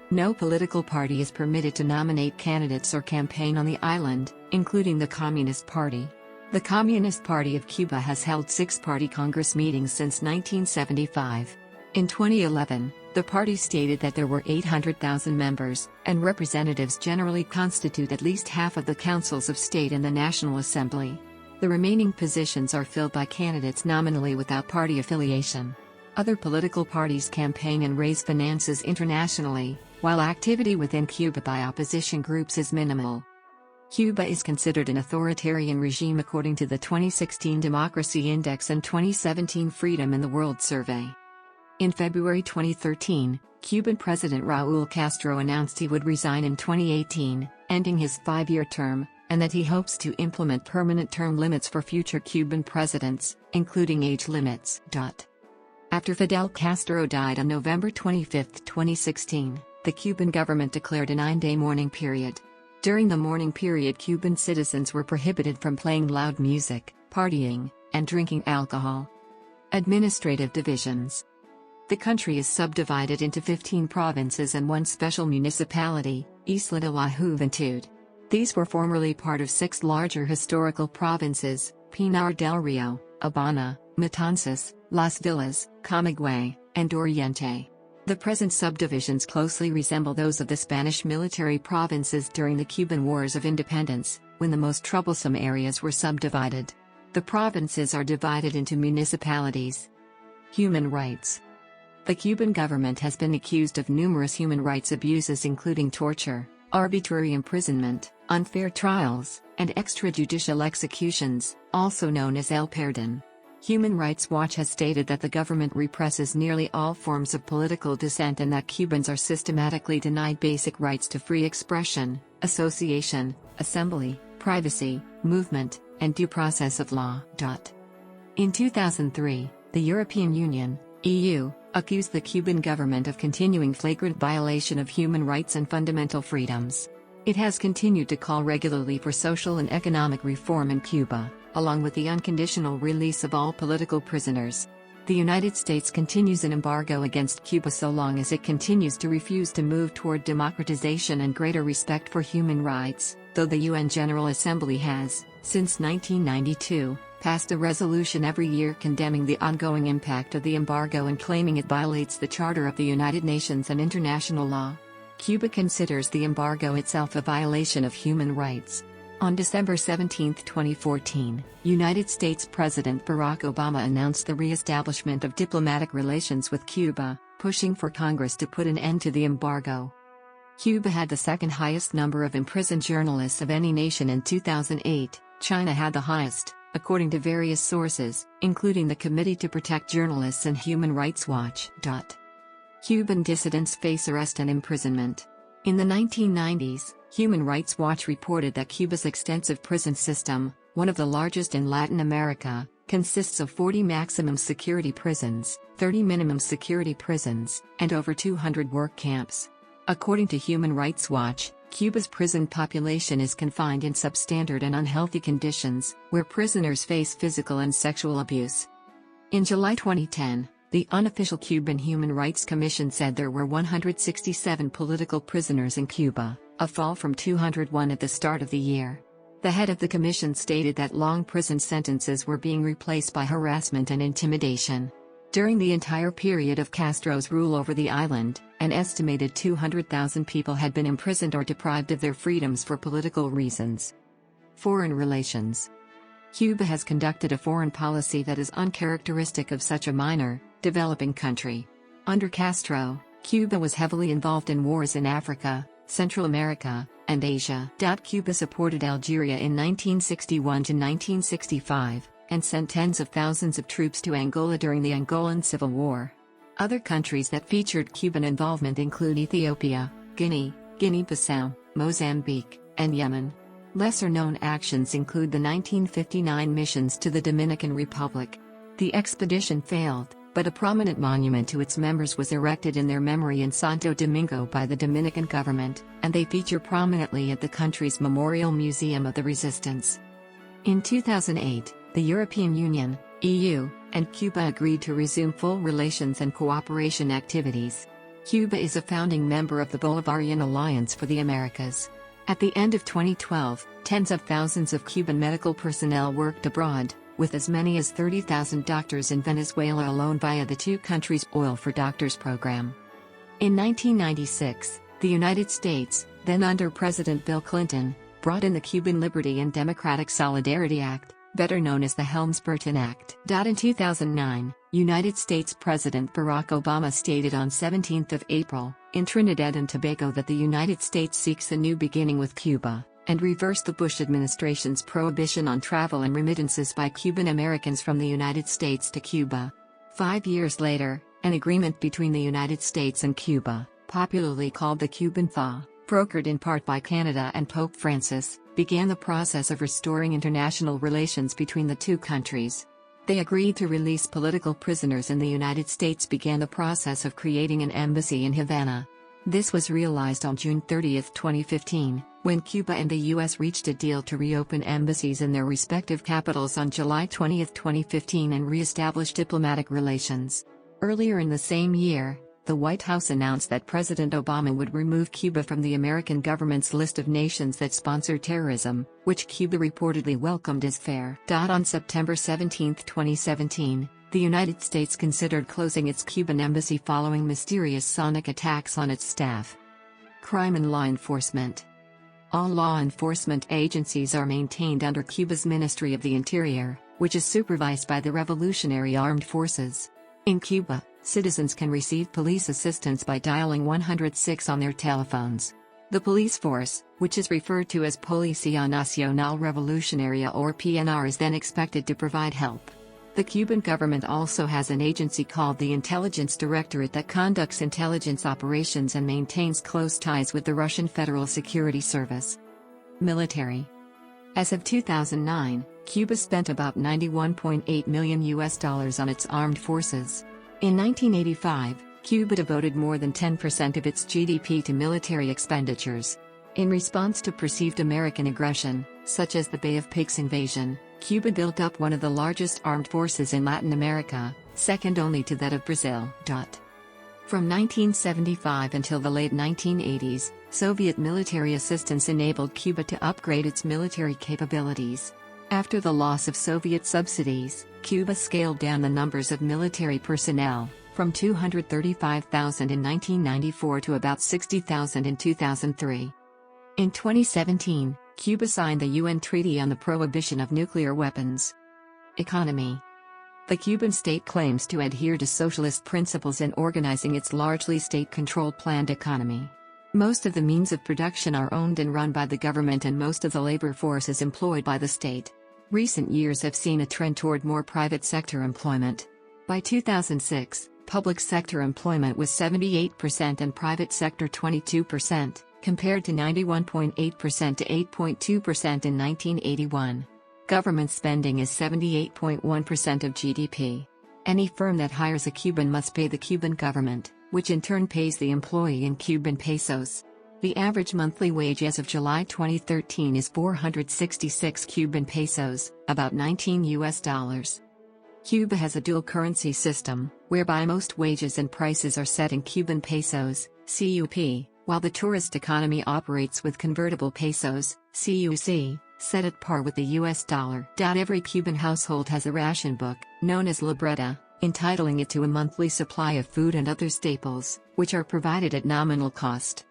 No political party is permitted to nominate candidates or campaign on the island, including the Communist Party. The Communist Party of Cuba has held 6 party Congress meetings since 1975. In 2011, the party stated that there were 800,000 members, and representatives generally constitute at least half of the councils of state in the National Assembly. The remaining positions are filled by candidates nominally without party affiliation. Other political parties campaign and raise finances internationally, while activity within Cuba by opposition groups is minimal. Cuba is considered an authoritarian regime according to the 2016 Democracy Index and 2017 Freedom in the World Survey. In February 2013, Cuban President Raúl Castro announced he would resign in 2018, ending his 5-year term, and that he hopes to implement permanent term limits for future Cuban presidents, including age limits. After Fidel Castro died on November 25, 2016, the Cuban government declared a 9-day mourning period. During the mourning period, Cuban citizens were prohibited from playing loud music, partying, and drinking alcohol. Administrative divisions. The country is subdivided into 15 provinces and 1 special municipality, Isla de la Juventud. These were formerly part of 6 larger historical provinces, Pinar del Rio, Habana, Matanzas, Las Villas, Camagüey, and Oriente. The present subdivisions closely resemble those of the Spanish military provinces during the Cuban Wars of Independence, when the most troublesome areas were subdivided. The provinces are divided into municipalities. Human rights. The Cuban government has been accused of numerous human rights abuses, including torture, arbitrary imprisonment, unfair trials, and extrajudicial executions, also known as el perdón. Human Rights Watch has stated that the government represses nearly all forms of political dissent and that Cubans are systematically denied basic rights to free expression, association, assembly, privacy, movement, and due process of law. In 2003, the European Union, EU, accused the Cuban government of continuing flagrant violation of human rights and fundamental freedoms. It has continued to call regularly for social and economic reform in Cuba, along with the unconditional release of all political prisoners. The United States continues an embargo against Cuba so long as it continues to refuse to move toward democratization and greater respect for human rights, though the UN General Assembly has, since 1992, passed a resolution every year condemning the ongoing impact of the embargo and claiming it violates the Charter of the United Nations and international law. Cuba considers the embargo itself a violation of human rights. On December 17, 2014, United States President Barack Obama announced the re-establishment of diplomatic relations with Cuba, pushing for Congress to put an end to the embargo. Cuba had the second highest number of imprisoned journalists of any nation in 2008, China had the highest, according to various sources, including the Committee to Protect Journalists and Human Rights Watch. Cuban dissidents face arrest and imprisonment. In the 1990s, Human Rights Watch reported that Cuba's extensive prison system, one of the largest in Latin America, consists of 40 maximum security prisons, 30 minimum security prisons, and over 200 work camps. According to Human Rights Watch, Cuba's prison population is confined in substandard and unhealthy conditions, where prisoners face physical and sexual abuse. In July 2010, The unofficial Cuban Human Rights Commission said there were 167 political prisoners in Cuba, a fall from 201 at the start of the year. The head of the commission stated that long prison sentences were being replaced by harassment and intimidation. During the entire period of Castro's rule over the island, an estimated 200,000 people had been imprisoned or deprived of their freedoms for political reasons. Foreign relations. Cuba has conducted a foreign policy that is uncharacteristic of such a minor, developing country. Under Castro, Cuba was heavily involved in wars in Africa, Central America, and Asia. Cuba supported Algeria in 1961 to 1965, and sent tens of thousands of troops to Angola during the Angolan Civil War. Other countries that featured Cuban involvement include Ethiopia, Guinea, Guinea-Bissau, Mozambique, and Yemen. Lesser-known actions include the 1959 missions to the Dominican Republic. The expedition failed, but a prominent monument to its members was erected in their memory in Santo Domingo by the Dominican government, and they feature prominently at the country's Memorial Museum of the Resistance. In 2008, the European Union, EU, and Cuba agreed to resume full relations and cooperation activities. Cuba is a founding member of the Bolivarian Alliance for the Americas. At the end of 2012, tens of thousands of Cuban medical personnel worked abroad, with as many as 30,000 doctors in Venezuela alone via the two countries' Oil for Doctors program. In 1996, the United States, then under President Bill Clinton, brought in the Cuban Liberty and Democratic Solidarity Act, better known as the Helms-Burton Act. In 2009, United States President Barack Obama stated on 17 April, in Trinidad and Tobago that the United States seeks a new beginning with Cuba, and reversed the Bush administration's prohibition on travel and remittances by Cuban Americans from the United States to Cuba. 5 years later, an agreement between the United States and Cuba, popularly called the Cuban Thaw, brokered in part by Canada and Pope Francis, began the process of restoring international relations between the two countries. They agreed to release political prisoners, and the United States began the process of creating an embassy in Havana. This was realized on June 30, 2015, when Cuba and the U.S. reached a deal to reopen embassies in their respective capitals on July 20, 2015 and re-establish diplomatic relations. Earlier in the same year, the White House announced that President Obama would remove Cuba from the American government's list of nations that sponsor terrorism, which Cuba reportedly welcomed as fair. On September 17, 2017, the United States considered closing its Cuban embassy following mysterious sonic attacks on its staff. Crime and law enforcement. All law enforcement agencies are maintained under Cuba's Ministry of the Interior, which is supervised by the Revolutionary Armed Forces. In Cuba, citizens can receive police assistance by dialing 106 on their telephones. The police force, which is referred to as Policía Nacional Revolucionaria or PNR, is then expected to provide help. The Cuban government also has an agency called the Intelligence Directorate that conducts intelligence operations and maintains close ties with the Russian Federal Security Service. Military. As of 2009, Cuba spent about $91.8 million on its armed forces. In 1985, Cuba devoted more than 10% of its GDP to military expenditures. In response to perceived American aggression, such as the Bay of Pigs invasion, Cuba built up one of the largest armed forces in Latin America, second only to that of Brazil. From 1975 until the late 1980s, Soviet military assistance enabled Cuba to upgrade its military capabilities. After the loss of Soviet subsidies, Cuba scaled down the numbers of military personnel, from 235,000 in 1994 to about 60,000 in 2003. In 2017, Cuba signed the UN Treaty on the Prohibition of Nuclear Weapons. Economy. The Cuban state claims to adhere to socialist principles in organizing its largely state-controlled planned economy. Most of the means of production are owned and run by the government, and most of the labor force is employed by the state. Recent years have seen a trend toward more private sector employment. By 2006, public sector employment was 78% and private sector 22%, compared to 91.8% to 8.2% in 1981. Government spending is 78.1% of GDP. Any firm that hires a Cuban must pay the Cuban government, which in turn pays the employee in Cuban pesos. The average monthly wage as of July 2013 is 466 Cuban pesos, about $19. Cuba has a dual currency system, whereby most wages and prices are set in Cuban pesos, CUP, while the tourist economy operates with convertible pesos, CUC, set at par with the US dollar. Every Cuban household has a ration book, known as libreta, entitling it to a monthly supply of food and other staples, which are provided at nominal cost.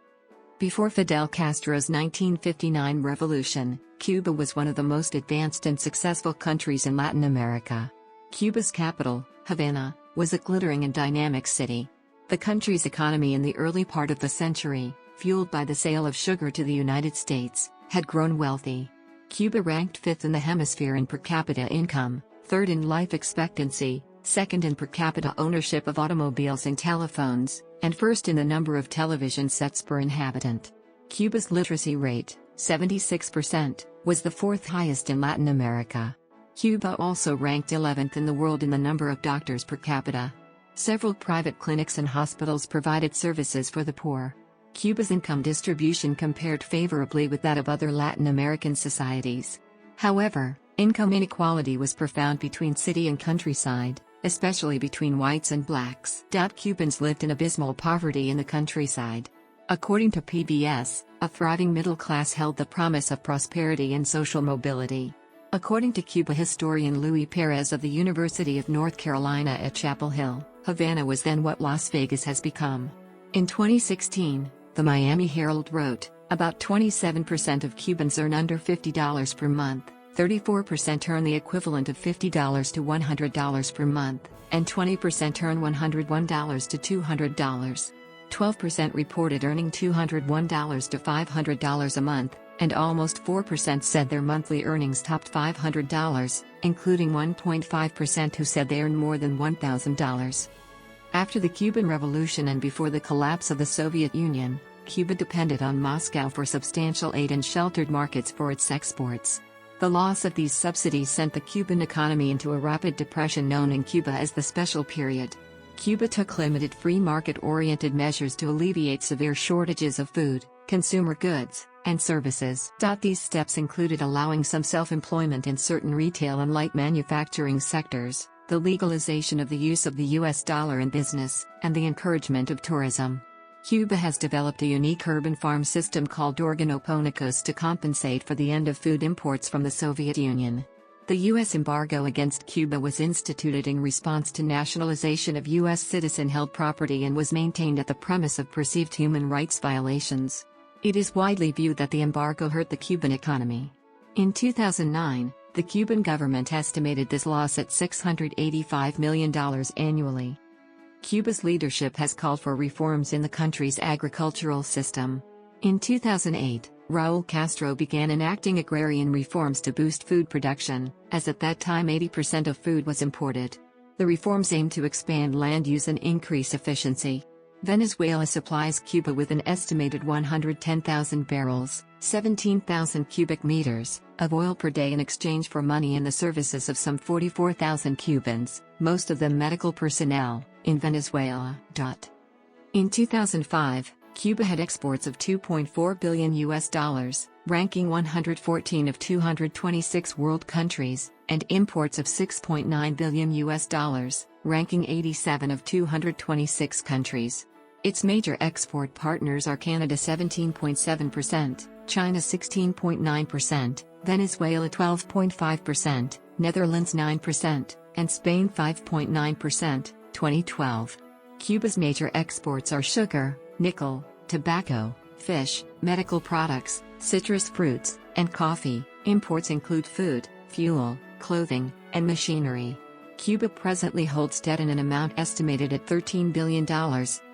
Before Fidel Castro's 1959 revolution, Cuba was one of the most advanced and successful countries in Latin America. Cuba's capital, Havana, was a glittering and dynamic city. The country's economy in the early part of the century, fueled by the sale of sugar to the United States, had grown wealthy. Cuba ranked fifth in the hemisphere in per capita income, third in life expectancy, second in per capita ownership of automobiles and telephones, and first in the number of television sets per inhabitant. Cuba's literacy rate, 76%, was the fourth highest in Latin America. Cuba also ranked 11th in the world in the number of doctors per capita. Several private clinics and hospitals provided services for the poor. Cuba's income distribution compared favorably with that of other Latin American societies. However, income inequality was profound between city and countryside, especially between whites and blacks. Cubans lived in abysmal poverty in the countryside. According to PBS, a thriving middle class held the promise of prosperity and social mobility. According to Cuba historian Luis Perez of the University of North Carolina at Chapel Hill, Havana was then what Las Vegas has become. In 2016, the Miami Herald wrote, about 27% of Cubans earn under $50 per month, 34% earn the equivalent of $50 to $100 per month, and 20% earn $101 to $200. 12% reported earning $201 to $500 a month, and almost 4% said their monthly earnings topped $500, including 1.5% who said they earned more than $1,000. After the Cuban Revolution and before the collapse of the Soviet Union, Cuba depended on Moscow for substantial aid and sheltered markets for its exports. The loss of these subsidies sent the Cuban economy into a rapid depression known in Cuba as the Special Period. Cuba took limited free market-oriented measures to alleviate severe shortages of food, consumer goods, and services. These steps included allowing some self-employment in certain retail and light manufacturing sectors, the legalization of the use of the US dollar in business, and the encouragement of tourism. Cuba has developed a unique urban farm system called organoponicos to compensate for the end of food imports from the Soviet Union. The U.S. embargo against Cuba was instituted in response to nationalization of U.S. citizen-held property and was maintained at the premise of perceived human rights violations. It is widely viewed that the embargo hurt the Cuban economy. In 2009, the Cuban government estimated this loss at $685 million annually. Cuba's leadership has called for reforms in the country's agricultural system. In 2008, Raúl Castro began enacting agrarian reforms to boost food production, as at that time 80% of food was imported. The reforms aimed to expand land use and increase efficiency. Venezuela supplies Cuba with an estimated 110,000 barrels, 17,000 cubic meters, of oil per day in exchange for money and the services of some 44,000 Cubans, most of them medical personnel, in Venezuela. In 2005, Cuba had exports of $2.4 billion, ranking 114 of 226 world countries, and imports of $6.9 billion, ranking 87 of 226 countries. Its major export partners are Canada 17.7%, China 16.9%, Venezuela 12.5%, Netherlands 9%, and Spain 5.9%, 2012. Cuba's major exports are sugar, nickel, tobacco, fish, medical products, citrus fruits, and coffee. Imports include food, fuel, clothing, and machinery. Cuba presently holds debt in an amount estimated at $13 billion,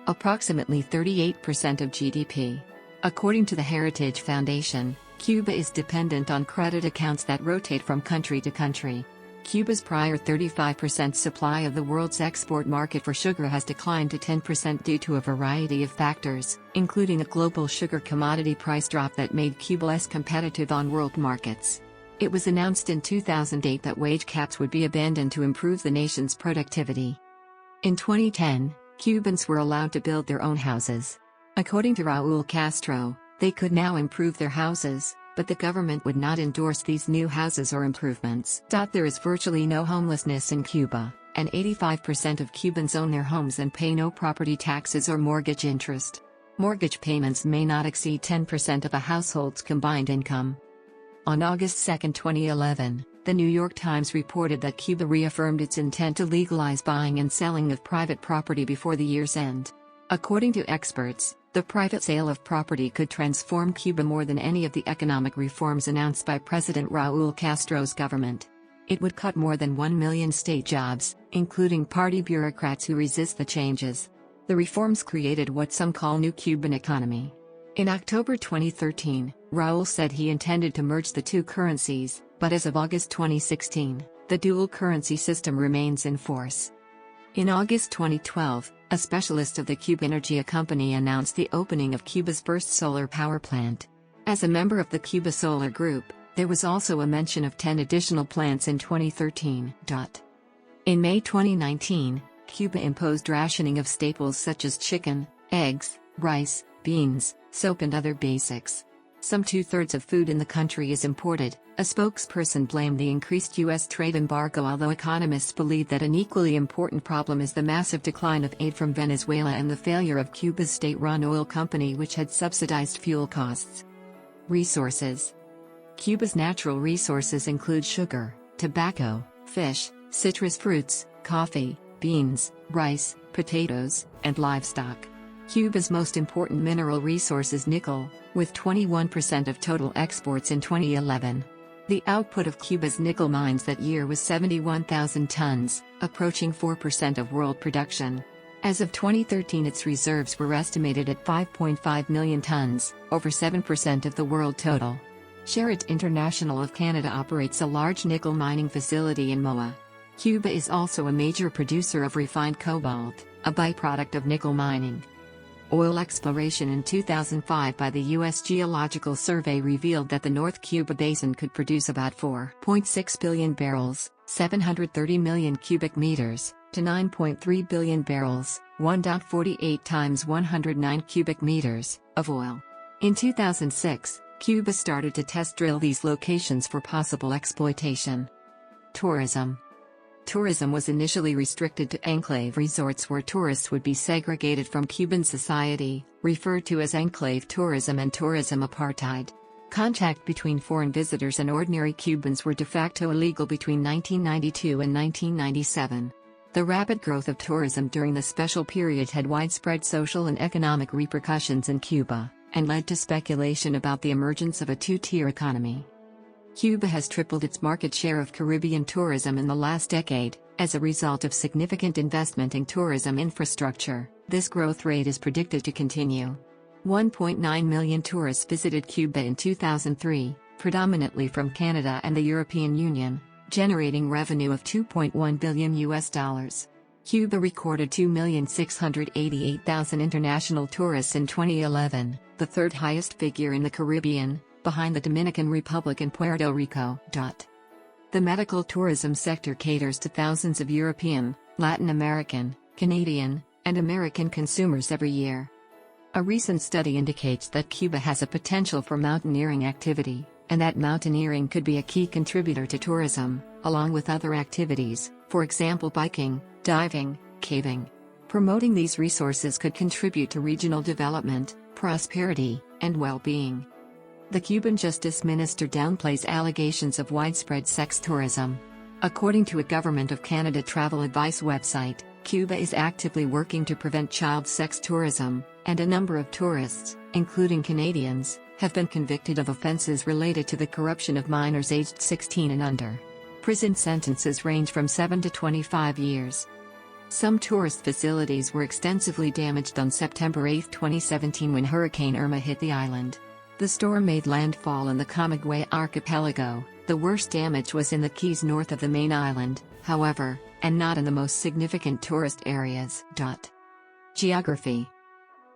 approximately 38% of GDP. According to the Heritage Foundation, Cuba is dependent on credit accounts that rotate from country to country. Cuba's prior 35% supply of the world's export market for sugar has declined to 10% due to a variety of factors, including a global sugar commodity price drop that made Cuba less competitive on world markets. It was announced in 2008 that wage caps would be abandoned to improve the nation's productivity. In 2010, Cubans were allowed to build their own houses. According to Raúl Castro, they could now improve their houses, but the government would not endorse these new houses or improvements. There is virtually no homelessness in Cuba, and 85% of Cubans own their homes and pay no property taxes or mortgage interest. Mortgage payments may not exceed 10% of a household's combined income. On August 2, 2011, the New York Times reported that Cuba reaffirmed its intent to legalize buying and selling of private property before the year's end. According to experts, the private sale of property could transform Cuba more than any of the economic reforms announced by President Raúl Castro's government. It would cut more than 1 million state jobs, including party bureaucrats who resist the changes. The reforms created what some call new Cuban economy. In October 2013, Raúl said he intended to merge the two currencies, but as of August 2016, the dual currency system remains in force. In August 2012, a specialist of the Cuba Energy Company announced the opening of Cuba's first solar power plant. As a member of the Cuba Solar Group, there was also a mention of 10 additional plants in 2013. In May 2019, Cuba imposed rationing of staples such as chicken, eggs, rice, beans, soap and other basics. Some 2/3 of food in the country is imported. A spokesperson blamed the increased U.S. trade embargo, although economists believe that an equally important problem is the massive decline of aid from Venezuela and the failure of Cuba's state-run oil company, which had subsidized fuel costs. Resources. Cuba's natural resources include sugar, tobacco, fish, citrus fruits, coffee, beans, rice, potatoes, and livestock. Cuba's most important mineral resource is nickel, with 21% of total exports in 2011. The output of Cuba's nickel mines that year was 71,000 tons, approaching 4% of world production. As of 2013, its reserves were estimated at 5.5 million tons, over 7% of the world total. Sherritt International of Canada operates a large nickel mining facility in Moa. Cuba is also a major producer of refined cobalt, a byproduct of nickel mining. Oil exploration in 2005 by the U.S. Geological Survey revealed that the North Cuba Basin could produce about 4.6 billion barrels, 730 million cubic meters, to 9.3 billion barrels, 1.48 times 109 cubic meters, of oil. In 2006, Cuba started to test drill these locations for possible exploitation. Tourism. Tourism was initially restricted to enclave resorts where tourists would be segregated from Cuban society, referred to as enclave tourism and tourism apartheid. Contact between foreign visitors and ordinary Cubans were de facto illegal between 1992 and 1997. The rapid growth of tourism during the special period had widespread social and economic repercussions in Cuba, and led to speculation about the emergence of a two-tier economy. Cuba has tripled its market share of Caribbean tourism in the last decade, as a result of significant investment in tourism infrastructure. This growth rate is predicted to continue. 1.9 million tourists visited Cuba in 2003, predominantly from Canada and the European Union, generating revenue of $2.1 billion. Cuba recorded 2,688,000 international tourists in 2011, the third highest figure in the Caribbean, behind the Dominican Republic and Puerto Rico. The medical tourism sector caters to thousands of European, Latin American, Canadian, and American consumers every year. A recent study indicates that Cuba has a potential for mountaineering activity, and that mountaineering could be a key contributor to tourism, along with other activities, for example biking, diving, caving. Promoting these resources could contribute to regional development, prosperity, and well-being. The Cuban Justice Minister downplays allegations of widespread sex tourism. According to a Government of Canada travel advice website, Cuba is actively working to prevent child sex tourism, and a number of tourists, including Canadians, have been convicted of offenses related to the corruption of minors aged 16 and under. Prison sentences range from 7 to 25 years. Some tourist facilities were extensively damaged on September 8, 2017 when Hurricane Irma hit the island. The storm made landfall in the Camagüey archipelago. The worst damage was in the keys north of the main island, however, and not in the most significant tourist areas. Geography.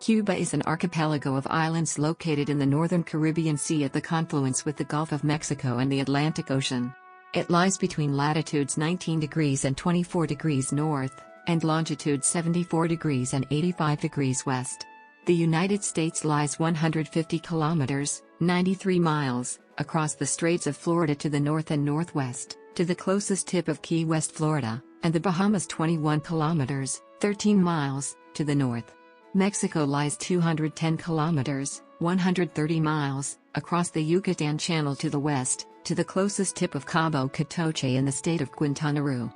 Cuba is an archipelago of islands located in the northern Caribbean Sea at the confluence with the Gulf of Mexico and the Atlantic Ocean. It lies between latitudes 19 degrees and 24 degrees north, and longitude 74 degrees and 85 degrees west. The United States lies 150 kilometers, 93 miles, across the Straits of Florida to the north and northwest, to the closest tip of Key West, Florida, and the Bahamas 21 kilometers, 13 miles, to the north. Mexico lies 210 kilometers, 130 miles, across the Yucatán Channel to the west, to the closest tip of Cabo COUNTRIES in the state of Quintana Roo.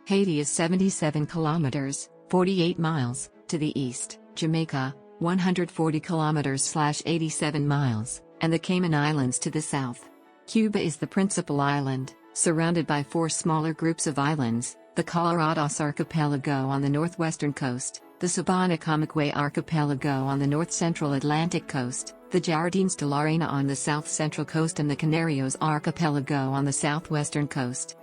Haiti is 77 kilometers, 48 miles, to the east, Jamaica, 140 kilometers/87 miles, and the Cayman Islands to the south. Cuba is the principal island, surrounded by 4 smaller groups of islands: the Colorados Archipelago on the northwestern coast, the Sabana Camagüey Archipelago on the north-central Atlantic coast, the Jardines de la Reina on the south-central coast, and the Canarios Archipelago on the southwestern coast.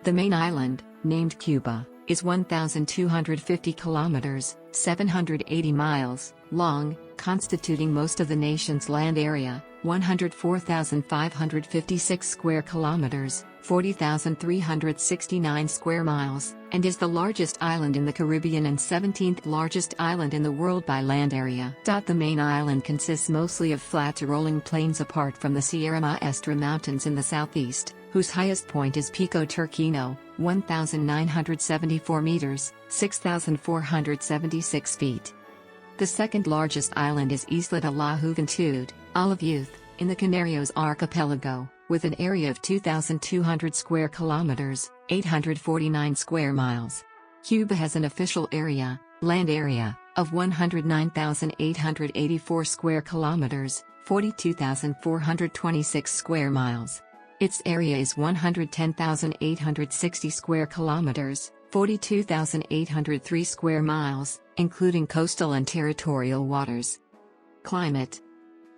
The main island, named Cuba, is 1,250 kilometers, 780 miles, long, constituting most of the nation's land area, 104,556 square kilometers, 40,369 square miles, and is the largest island in the Caribbean and 17th largest island in the world by land area. The main island consists mostly of flat to rolling plains apart from the Sierra Maestra Mountains in the southeast, whose highest point is Pico Turquino, 1,974 meters, 6,476 feet. The second largest island is Isla de la Juventud, Isle of Youth, in the Canarios Archipelago, with an area of 2,200 square kilometers, 849 square miles. Cuba has an official land area, of 109,884 square kilometers, 42,426 square miles. Its area is 110,860 square kilometers, 42,803 square miles, including coastal and territorial waters. Climate.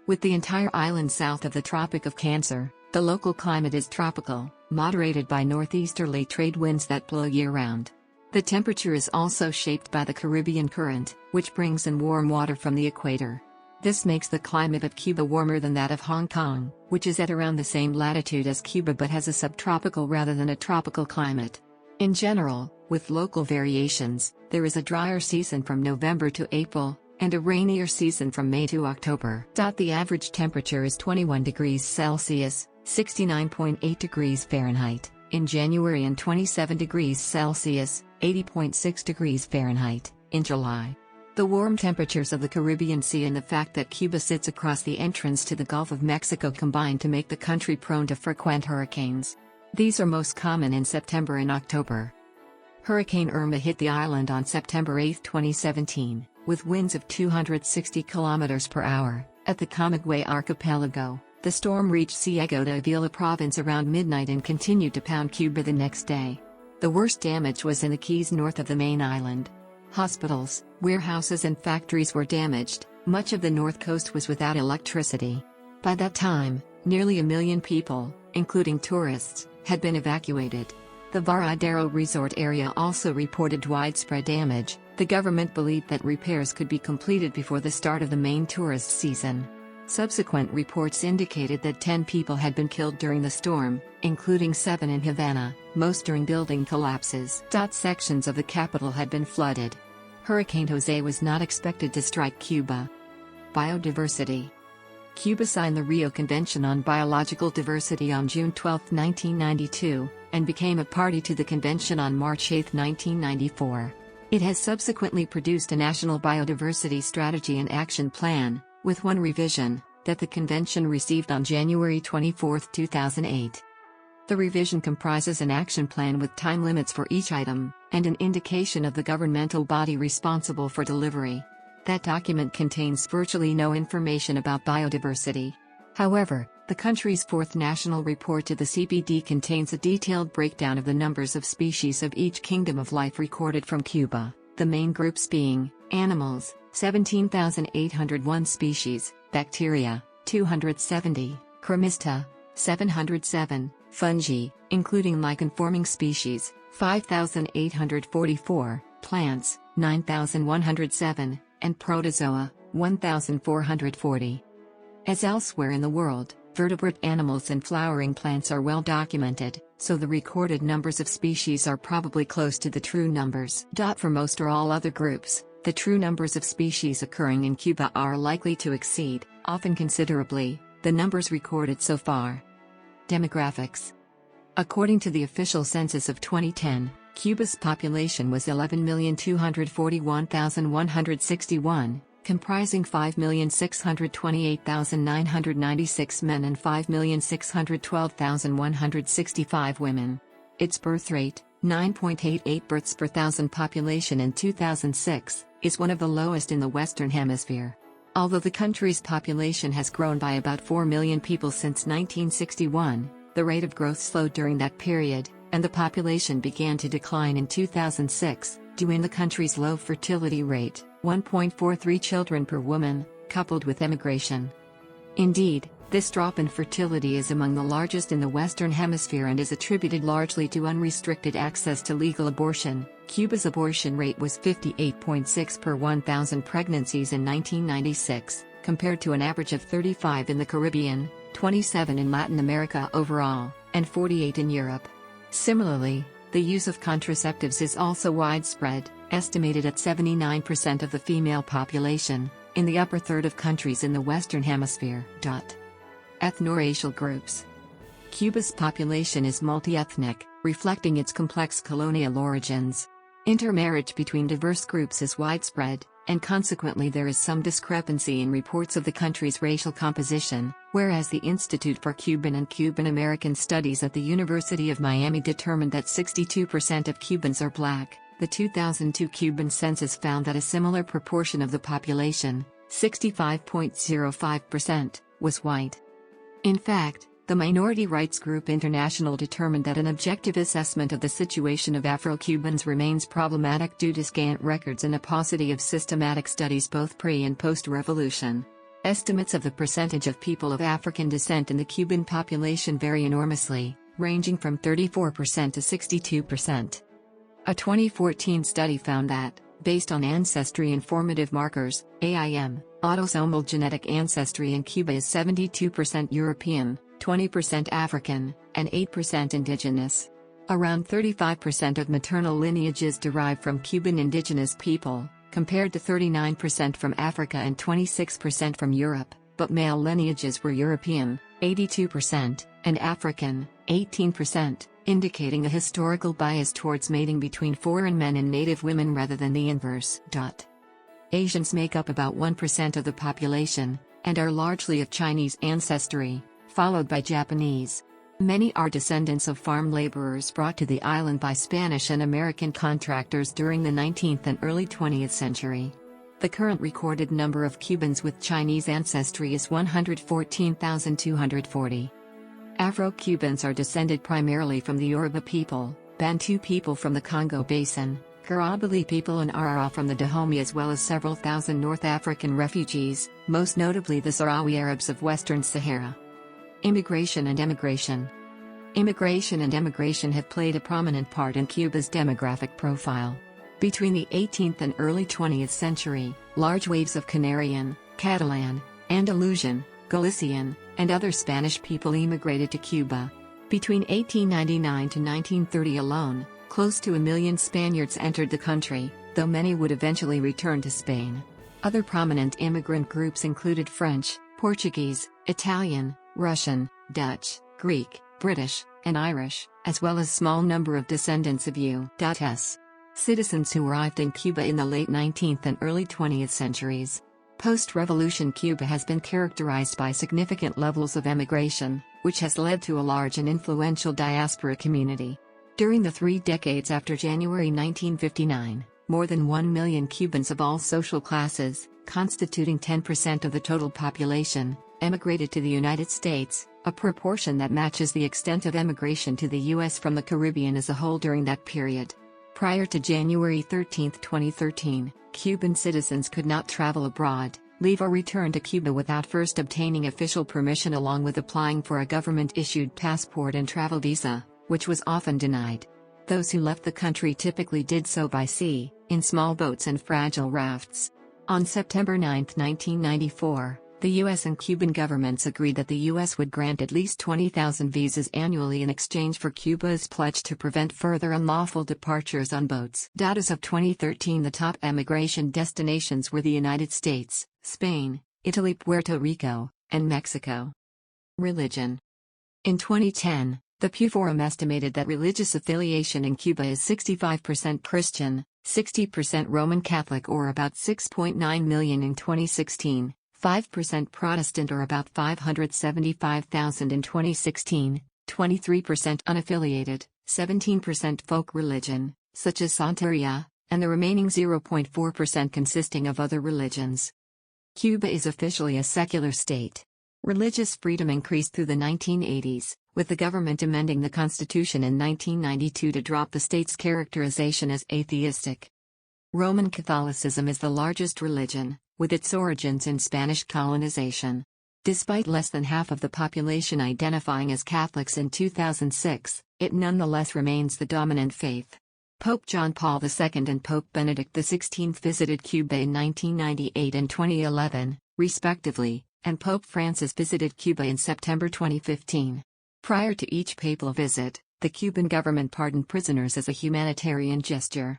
With the entire island south of the Tropic of Cancer, the local climate is tropical, moderated by northeasterly trade winds that blow year-round. The temperature is also shaped by the Caribbean current, which brings in warm water from the equator. This makes the climate of Cuba warmer than that of Hong Kong, which is at around the same latitude as Cuba but has a subtropical rather than a tropical climate. In general, with local variations, there is a drier season from November to April, and a rainier season from May to October. The average temperature is 21 degrees Celsius, 69.8 degrees Fahrenheit, in January and 27 degrees Celsius, 80.6 degrees Fahrenheit, in July. The warm temperatures of the Caribbean Sea and the fact that Cuba sits across the entrance to the Gulf of Mexico combine to make the country prone to frequent hurricanes. These are most common in September and October. Hurricane Irma hit the island on September 8, 2017, with winds of 260 km per hour. At the Camagüey Archipelago, the storm reached Ciego de Avila province around midnight and continued to pound Cuba the next day. The worst damage was in the Keys north of the main island. Hospitals, warehouses and factories were damaged. Much of the north coast was without electricity. By that time, nearly 1 million people, including tourists, had been evacuated. The Varadero resort area also reported widespread damage. The government believed that repairs could be completed before the start of the main tourist season. Subsequent reports indicated that 10 people had been killed during the storm, including 7 in Havana, most during building collapses. Sections of the capital had been flooded. Hurricane Jose was not expected to strike Cuba. Biodiversity. Cuba signed the Rio Convention on Biological Diversity on June 12, 1992, and became a party to the convention on March 8, 1994. It has subsequently produced a National Biodiversity Strategy and Action Plan, with one revision, that the convention received on January 24, 2008. The revision comprises an action plan with time limits for each item, and an indication of the governmental body responsible for delivery. That document contains virtually no information about biodiversity. However, the country's 4th National Report to the CBD contains a detailed breakdown of the numbers of species of each kingdom of life recorded from Cuba, the main groups being animals, 17,801 species, bacteria, 270, chromista, 707, fungi, including lichen-forming species, 5,844, plants, 9,107, and protozoa, 1,440. As elsewhere in the world, vertebrate animals and flowering plants are well documented, so the recorded numbers of species are probably close to the true numbers. For most or all other groups, The true numbers of species occurring in Cuba are likely to exceed, often considerably, the numbers recorded so far. Demographics. According to the official census of 2010, Cuba's population was 11,241,161, comprising 5,628,996 men and 5,612,165 women. Its birth rate, 9.88 births per thousand population in 2006, is one of the lowest in the Western Hemisphere. Although the country's population has grown by about 4 million people since 1961, the rate of growth slowed during that period, and the population began to decline in 2006, due in the country's low fertility rate, 1.43 children per woman, coupled with emigration. Indeed, this drop in fertility is among the largest in the Western Hemisphere and is attributed largely to unrestricted access to legal abortion. Cuba's abortion rate was 58.6 per 1,000 pregnancies in 1996, compared to an average of 35 in the Caribbean, 27 in Latin America overall, and 48 in Europe. Similarly, the use of contraceptives is also widespread, estimated at 79% of the female population, in the upper third of countries in the Western Hemisphere. Ethno-racial groups. Cuba's population is multi-ethnic, reflecting its complex colonial origins. Intermarriage between diverse groups is widespread, and consequently there is some discrepancy in reports of the country's racial composition, whereas the Institute for Cuban and Cuban American Studies at the University of Miami determined that 62% of Cubans are black. The 2002 Cuban census found that a similar proportion of the population, 65.05%, was white. In fact, the minority rights group International determined that an objective assessment of the situation of Afro-Cubans remains problematic due to scant records and a paucity of systematic studies both pre- and post-revolution. Estimates of the percentage of people of African descent in the Cuban population vary enormously, ranging from 34% to 62%. A 2014 study found that, based on ancestry informative markers, AIM, autosomal genetic ancestry in Cuba is 72% European, 20% African, and 8% indigenous. Around 35% of maternal lineages derive from Cuban indigenous people, compared to 39% from Africa and 26% from Europe, but male lineages were European, 82%, and African, 18%, indicating a historical bias towards mating between foreign men and native women rather than the inverse. Asians make up about 1% of the population, and are largely of Chinese ancestry, followed by Japanese. Many are descendants of farm laborers brought to the island by Spanish and American contractors during the 19th and early 20th century. The current recorded number of Cubans with Chinese ancestry is 114,240. Afro-Cubans are descended primarily from the Yoruba people, Bantu people from the Congo Basin, ʻkjuːbə people and Arara from the Dahomey, as well as several thousand North African refugees, most notably the Sahrawi Arabs of Western Sahara. Immigration and emigration. Immigration and emigration have played a prominent part in Cuba's demographic profile. Between the 18th and early 20th century, large waves of Canarian, Catalan, Andalusian, Galician, and other Spanish people immigrated to Cuba. Between 1899 to 1930 alone, close to 1 million Spaniards entered the country, though many would eventually return to Spain. Other prominent immigrant groups included French, Portuguese, Italian, Russian, Dutch, Greek, British, and Irish, as well as a small number of descendants of U.S. citizens who arrived in Cuba in the late 19th and early 20th centuries. Post-revolution Cuba has been characterized by significant levels of emigration, which has led to a large and influential diaspora community. During the 3 decades after January 1959, more than 1 million Cubans of all social classes, constituting 10% of the total population, emigrated to the United States, a proportion that matches the extent of emigration to the U.S. from the Caribbean as a whole during that period. Prior to January 13, 2013, Cuban citizens could not travel abroad, leave or return to Cuba without first obtaining official permission along with applying for a government-issued passport and travel visa, which was often denied. Those who left the country typically did so by sea, in small boats and fragile rafts. On September 9, 1994, The U.S. and Cuban governments agreed that the U.S. would grant at least 20,000 visas annually in exchange for Cuba's pledge to prevent further unlawful departures on boats. As of 2013, the top emigration destinations were the United States, Spain, Italy, Puerto Rico, and Mexico. Religion. In 2010, the Pew Forum estimated that religious affiliation in Cuba is 65% Christian, 60% Roman Catholic, or about 6.9 million in 2016. 5% Protestant, or about 575,000 in 2016, 23% unaffiliated, 17% folk religion, such as Santeria, and the remaining 0.4% consisting of other religions. Cuba is officially a secular state. Religious freedom increased through the 1980s, with the government amending the constitution in 1992 to drop the state's characterization as atheistic. Roman Catholicism is the largest religion, with its origins in Spanish colonization. Despite less than half of the population identifying as Catholics in 2006, it nonetheless remains the dominant faith. Pope John Paul II and Pope Benedict XVI visited Cuba in 1998 and 2011, respectively, and Pope Francis visited Cuba in September 2015. Prior to each papal visit, the Cuban government pardoned prisoners as a humanitarian gesture.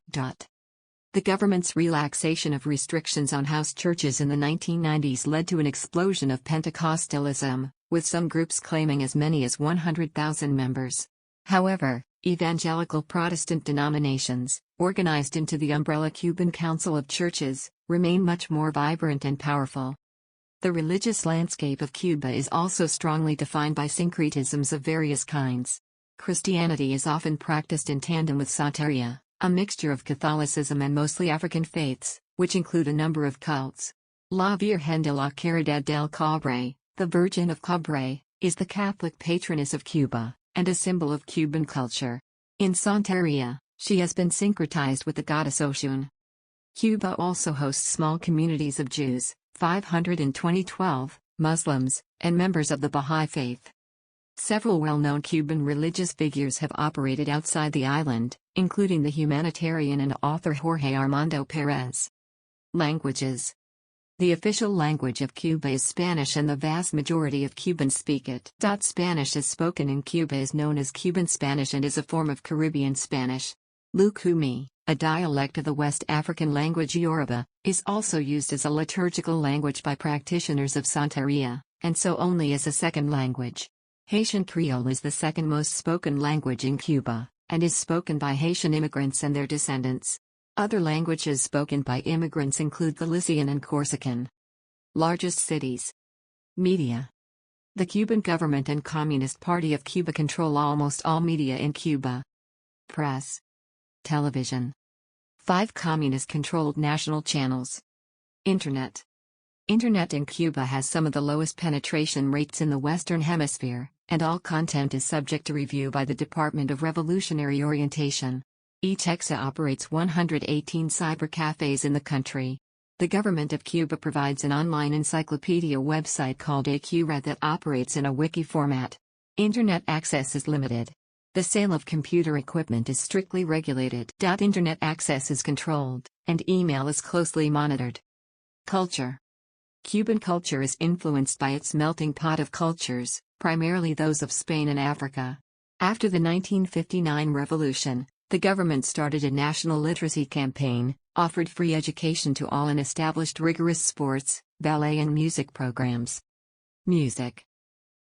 The government's relaxation of restrictions on house churches in the 1990s led to an explosion of Pentecostalism, with some groups claiming as many as 100,000 members. However, evangelical Protestant denominations, organized into the umbrella Cuban Council of Churches, remain much more vibrant and powerful. The religious landscape of Cuba is also strongly defined by syncretisms of various kinds. Christianity is often practiced in tandem with Santeria, a mixture of Catholicism and mostly African faiths, which include a number of cults. La Virgen de la Caridad del Cobre, the Virgin of Cobre, is the Catholic patroness of Cuba, and a symbol of Cuban culture. In Santeria, she has been syncretized with the goddess Oshun. Cuba also hosts small communities of Jews, 500 in 2012, Muslims, and members of the Baha'i faith. Several well-known Cuban religious figures have operated outside the island, including the humanitarian and author Jorge Armando Perez. Languages. The official language of Cuba is Spanish, and the vast majority of Cubans speak it. Spanish as spoken in Cuba is known as Cuban Spanish and is a form of Caribbean Spanish. Lukumi, a dialect of the West African language Yoruba, is also used as a liturgical language by practitioners of Santeria, and so only as a second language. Haitian Creole is the second most spoken language in Cuba, and is spoken by Haitian immigrants and their descendants. Other languages spoken by immigrants include Galician and Corsican. Largest cities. Media. The Cuban government and Communist Party of Cuba control almost all media in Cuba. Press. Television. 5 communist-controlled national channels. Internet. Internet in Cuba has some of the lowest penetration rates in the Western Hemisphere, and all content is subject to review by the Department of Revolutionary Orientation. ぃoperates 118 cybercafes in the country. The government of Cuba provides an online encyclopedia website called ๊kjuːbə that operates in a wiki format. Internet access is limited. The sale of computer equipment is strictly regulated. Internet access is controlled, and email is closely monitored. Culture. Cuban culture is influenced by its melting pot of cultures, primarily those of Spain and Africa. After the 1959 revolution, the government started a national literacy campaign, offered free education to all, and established rigorous sports, ballet and music programs. Music.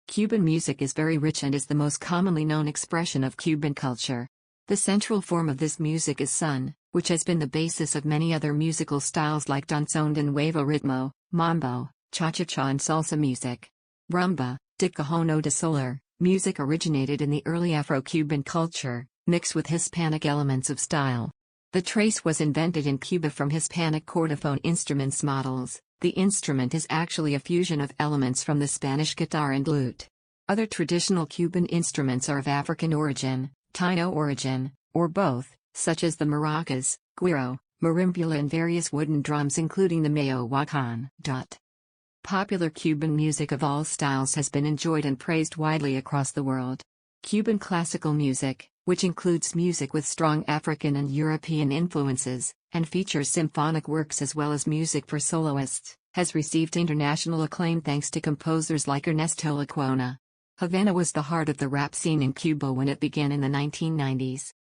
Cuban music is very rich and is the most commonly known expression of Cuban culture. The central form of this music is son, which has been the basis of many other musical styles like danzón de nuevo ritmo, mambo, cha-cha-cha and salsa music. Rumba, de cajón o de solar, music originated in the early Afro-Cuban culture, mixed with Hispanic elements of style. The trace was invented in Cuba from Hispanic chordophone instruments models. The instrument is actually a fusion of elements from the Spanish guitar and lute. Other traditional Cuban instruments are of African origin, Taino origin, or both, such as the maracas, güiro, marimbula and various wooden drums including the mayohuacán. Popular Cuban music of all styles has been enjoyed and praised widely across the world. Cuban classical music, which includes music with strong African and European influences, and features symphonic works as well as music for soloists, has received international acclaim thanks to composers like Ernesto Lecuona. Havana was the heart of the rap scene in Cuba when it began in the 1990s.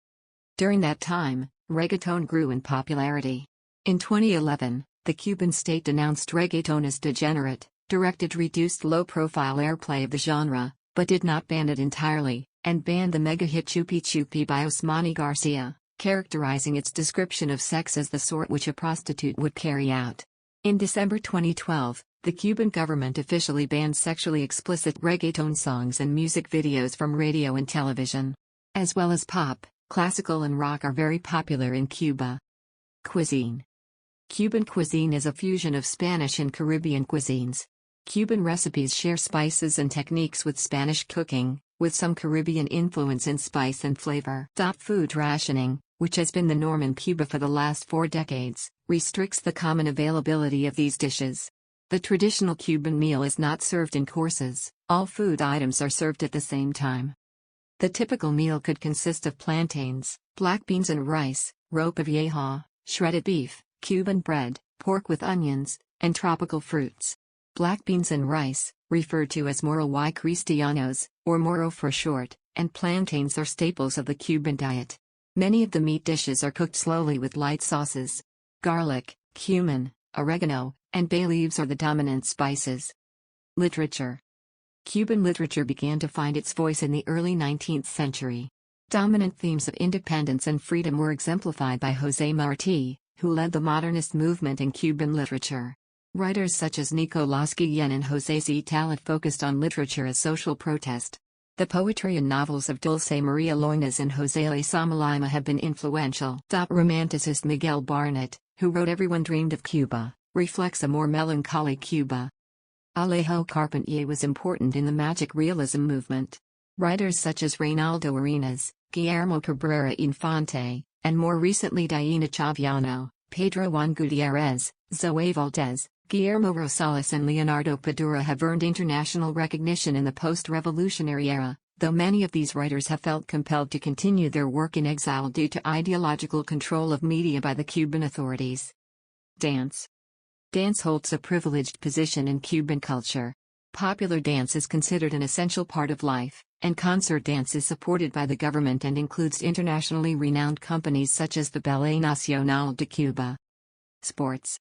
During that time, reggaeton grew in popularity. In 2011, the Cuban state denounced reggaeton as degenerate, directed reduced low-profile airplay of the genre, but did not ban it entirely, and banned the mega-hit Chupi Chupi by Osmani Garcia, characterizing its description of sex as the sort which a prostitute would carry out. In December 2012, the Cuban government officially banned sexually explicit reggaeton songs and music videos from radio and television. As well as pop, classical and rock are very popular in Cuba. Cuisine. Cuban cuisine is a fusion of Spanish and Caribbean cuisines. Cuban recipes share spices and techniques with Spanish cooking, with some Caribbean influence in spice and flavor. Food rationing, which has been the norm in Cuba for the last 4 decades, restricts the common availability of these dishes. The traditional Cuban meal is not served in courses, all food items are served at the same time. The typical meal could consist of plantains, black beans and rice, ropa vieja, shredded beef, Cuban bread, pork with onions, and tropical fruits. Black beans and rice, referred to as moro y cristianos, or moro for short, and plantains are staples of the Cuban diet. Many of the meat dishes are cooked slowly with light sauces. Garlic, cumin, oregano, and bay leaves are the dominant spices. Literature. Cuban literature began to find its voice in the early 19th century. Dominant themes of independence and freedom were exemplified by José Martí, who led the modernist movement in Cuban literature. Writers such as Nicolás Guillén and José Z. Talat focused on literature as social protest. The poetry and novels of Dulce María Loines and José Lezama Lima have been influential. Romanticist Miguel Barnett, who wrote Everyone Dreamed of Cuba, reflects a more melancholy Cuba. Alejo Carpentier was important in the magic realism movement. Writers such as Reynaldo Arenas, Guillermo Cabrera Infante, and more recently Diana Chaviano, Pedro Juan Gutiérrez, Zoe Valdez, Guillermo Rosales and Leonardo Padura have earned international recognition in the post-revolutionary era, though many of these writers have felt compelled to continue their work in exile due to ideological control of media by the Cuban authorities. Dance. Dance holds a privileged position in Cuban culture. Popular dance is considered an essential part of life, and concert dance is supported by the government and includes internationally renowned companies such as the Ballet Nacional de Cuba. Sports.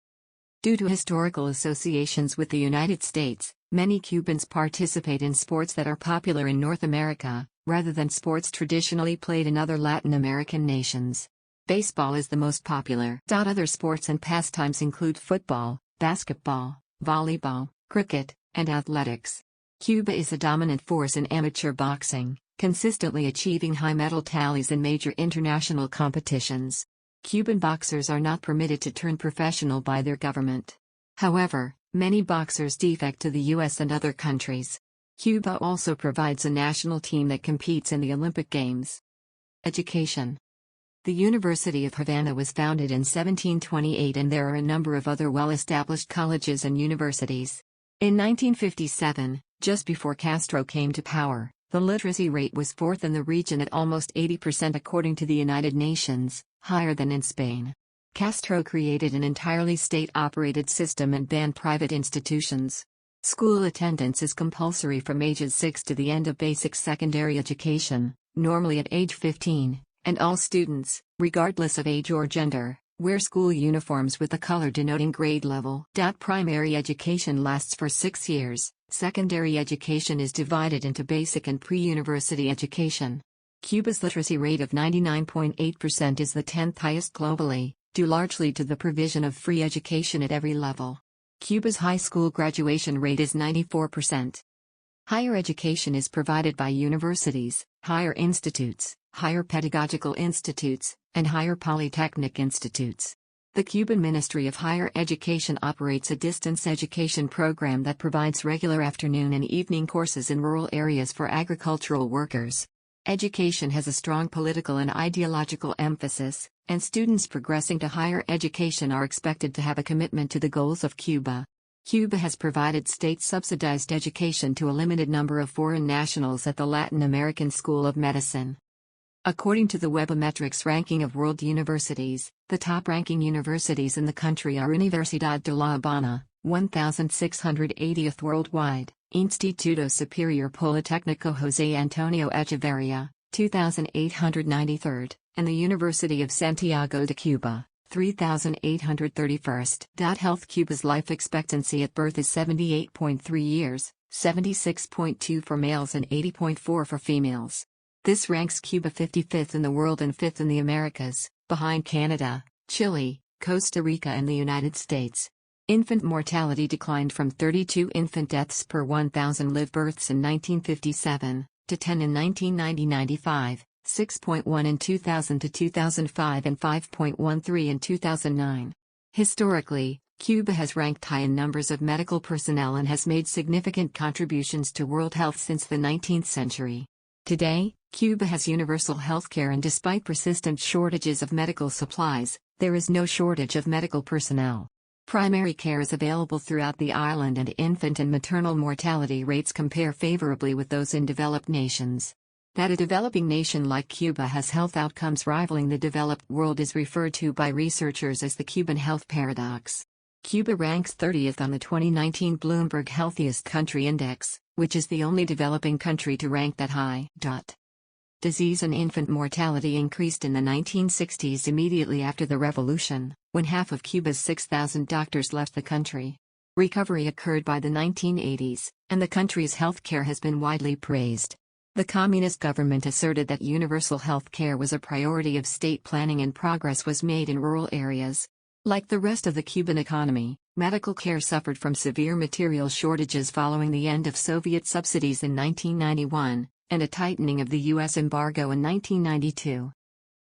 Due to historical associations with the United States, many Cubans participate in sports that are popular in North America, rather than sports traditionally played in other Latin American nations. Baseball is the most popular. Other sports and pastimes include football, basketball, volleyball, cricket, and athletics. Cuba is a dominant force in amateur boxing, consistently achieving high medal tallies in major international competitions. Cuban boxers are not permitted to turn professional by their government. However, many boxers defect to the US and other countries. Cuba also provides a national team that competes in the Olympic Games. Education. The University of Havana was founded in 1728 and there are a number of other well-established colleges and universities. In 1957, just before Castro came to power, the literacy rate was fourth in the region at almost 80% according to the United Nations, higher than in Spain. Castro created an entirely state-operated system and banned private institutions. School attendance is compulsory from ages 6 to the end of basic secondary education, normally at age 15, and all students, regardless of age or gender, wear school uniforms with the color denoting grade level. Primary education lasts for 6 years. Secondary education is divided into basic and pre-university education. Cuba's literacy rate of 99.8% is the 10th highest globally, due largely to the provision of free education at every level. Cuba's high school graduation rate is 94%. Higher education is provided by universities, higher institutes, higher pedagogical institutes, and higher polytechnic institutes. The Cuban Ministry of Higher Education operates a distance education program that provides regular afternoon and evening courses in rural areas for agricultural workers. Education has a strong political and ideological emphasis, and students progressing to higher education are expected to have a commitment to the goals of Cuba. Cuba has provided state-subsidized education to a limited number of foreign nationals at the Latin American School of Medicine. According to the Webometrics ranking of world universities, the top-ranking universities in the country are Universidad de La Habana, 1680th worldwide, Instituto Superior Politécnico José Antonio Echeverría, 2893rd, and the University of Santiago de Cuba, 3831st. Health Cuba's life expectancy at birth is 78.3 years, 76.2 for males and 80.4 for females. This ranks Cuba 55th in the world and 5th in the Americas, behind Canada, Chile, Costa Rica and the United States. Infant mortality declined from 32 infant deaths per 1,000 live births in 1957, to 10 in 1990-95, 6.1 in 2000 to 2005 and 5.13 in 2009. Historically, Cuba has ranked high in numbers of medical personnel and has made significant contributions to world health since the 19th century. Today, Cuba has universal healthcare, and despite persistent shortages of medical supplies, there is no shortage of medical personnel. Primary care is available throughout the island, and infant and maternal mortality rates compare favorably with those in developed nations. That a developing nation like Cuba has health outcomes rivaling the developed world is referred to by researchers as the Cuban health paradox. Cuba ranks 30th on the 2019 Bloomberg Healthiest Country Index, which is the only developing country to rank that high. Disease and infant mortality increased in the 1960s immediately after the revolution, when half of Cuba's 6,000 doctors left the country. Recovery occurred by the 1980s, and the country's healthcare has been widely praised. The communist government asserted that universal health care was a priority of state planning, and progress was made in rural areas. Like the rest of the Cuban economy, medical care suffered from severe material shortages following the end of Soviet subsidies in 1991, and a tightening of the U.S. embargo in 1992.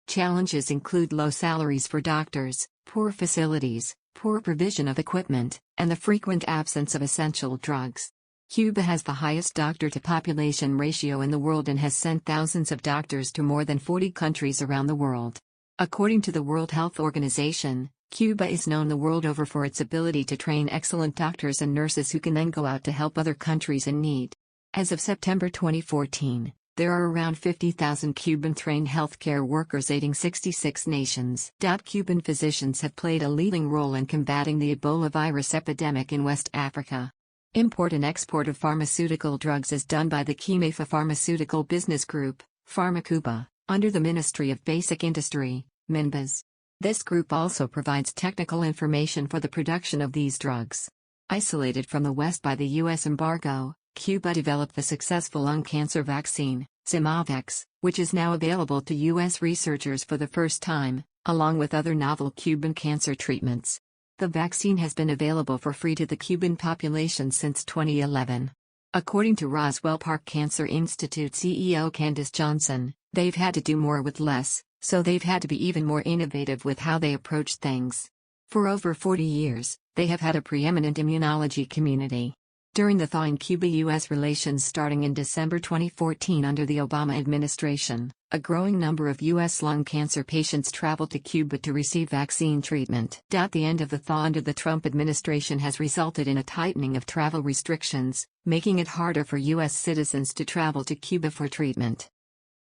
Challenges include low salaries for doctors, poor facilities, poor provision of equipment, and the frequent absence of essential drugs. Cuba has the highest doctor-to-population ratio in the world and has sent thousands of doctors to more than 40 countries around the world. According to the World Health Organization, Cuba is known the world over for its ability to train excellent doctors and nurses who can then go out to help other countries in need. As of September 2014, there are around 50,000 Cuban-trained healthcare workers aiding 66 nations. Cuban physicians have played a leading role in combating the Ebola virus epidemic in West Africa. Import and export of pharmaceutical drugs is done by the Quimefa Pharmaceutical Business Group, ˈkjuːbə, under the Ministry of Basic Industry, MINBAS. This group also provides technical information for the production of these drugs. Isolated from the West by the U.S. embargo, Cuba developed the successful lung cancer vaccine, Simovax, which is now available to U.S. researchers for the first time, along with other novel Cuban cancer treatments. The vaccine has been available for free to the Cuban population since 2011. According to Roswell Park Cancer Institute CEO Candace Johnson, they've had to do more with less, so they've had to be even more innovative with how they approach things. For over 40 years, they have had a preeminent immunology community. During the thaw in Cuba-U.S. relations starting in December 2014 under the Obama administration, a growing number of U.S. lung cancer patients traveled to Cuba to receive vaccine treatment. The end of the thaw under the Trump administration has resulted in a tightening of travel restrictions, making it harder for U.S. citizens to travel to Cuba for treatment.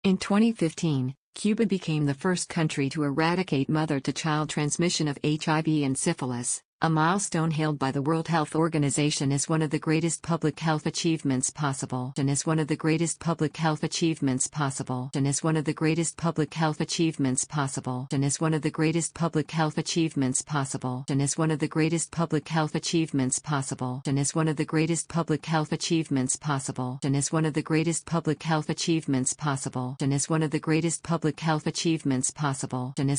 In 2015, Cuba became the first country to eradicate mother-to-child transmission of HIV and syphilis, a milestone hailed by the World Health Organization as one of the greatest public health achievements possible. And as one of the greatest public health achievements possible. And as one of the greatest public health achievements possible. And as one of the greatest public health achievements possible. And as one of the greatest public health achievements possible. And as one of the greatest public health achievements possible. And as one of the greatest public health achievements possible. And as one of the greatest public health achievements possible. And as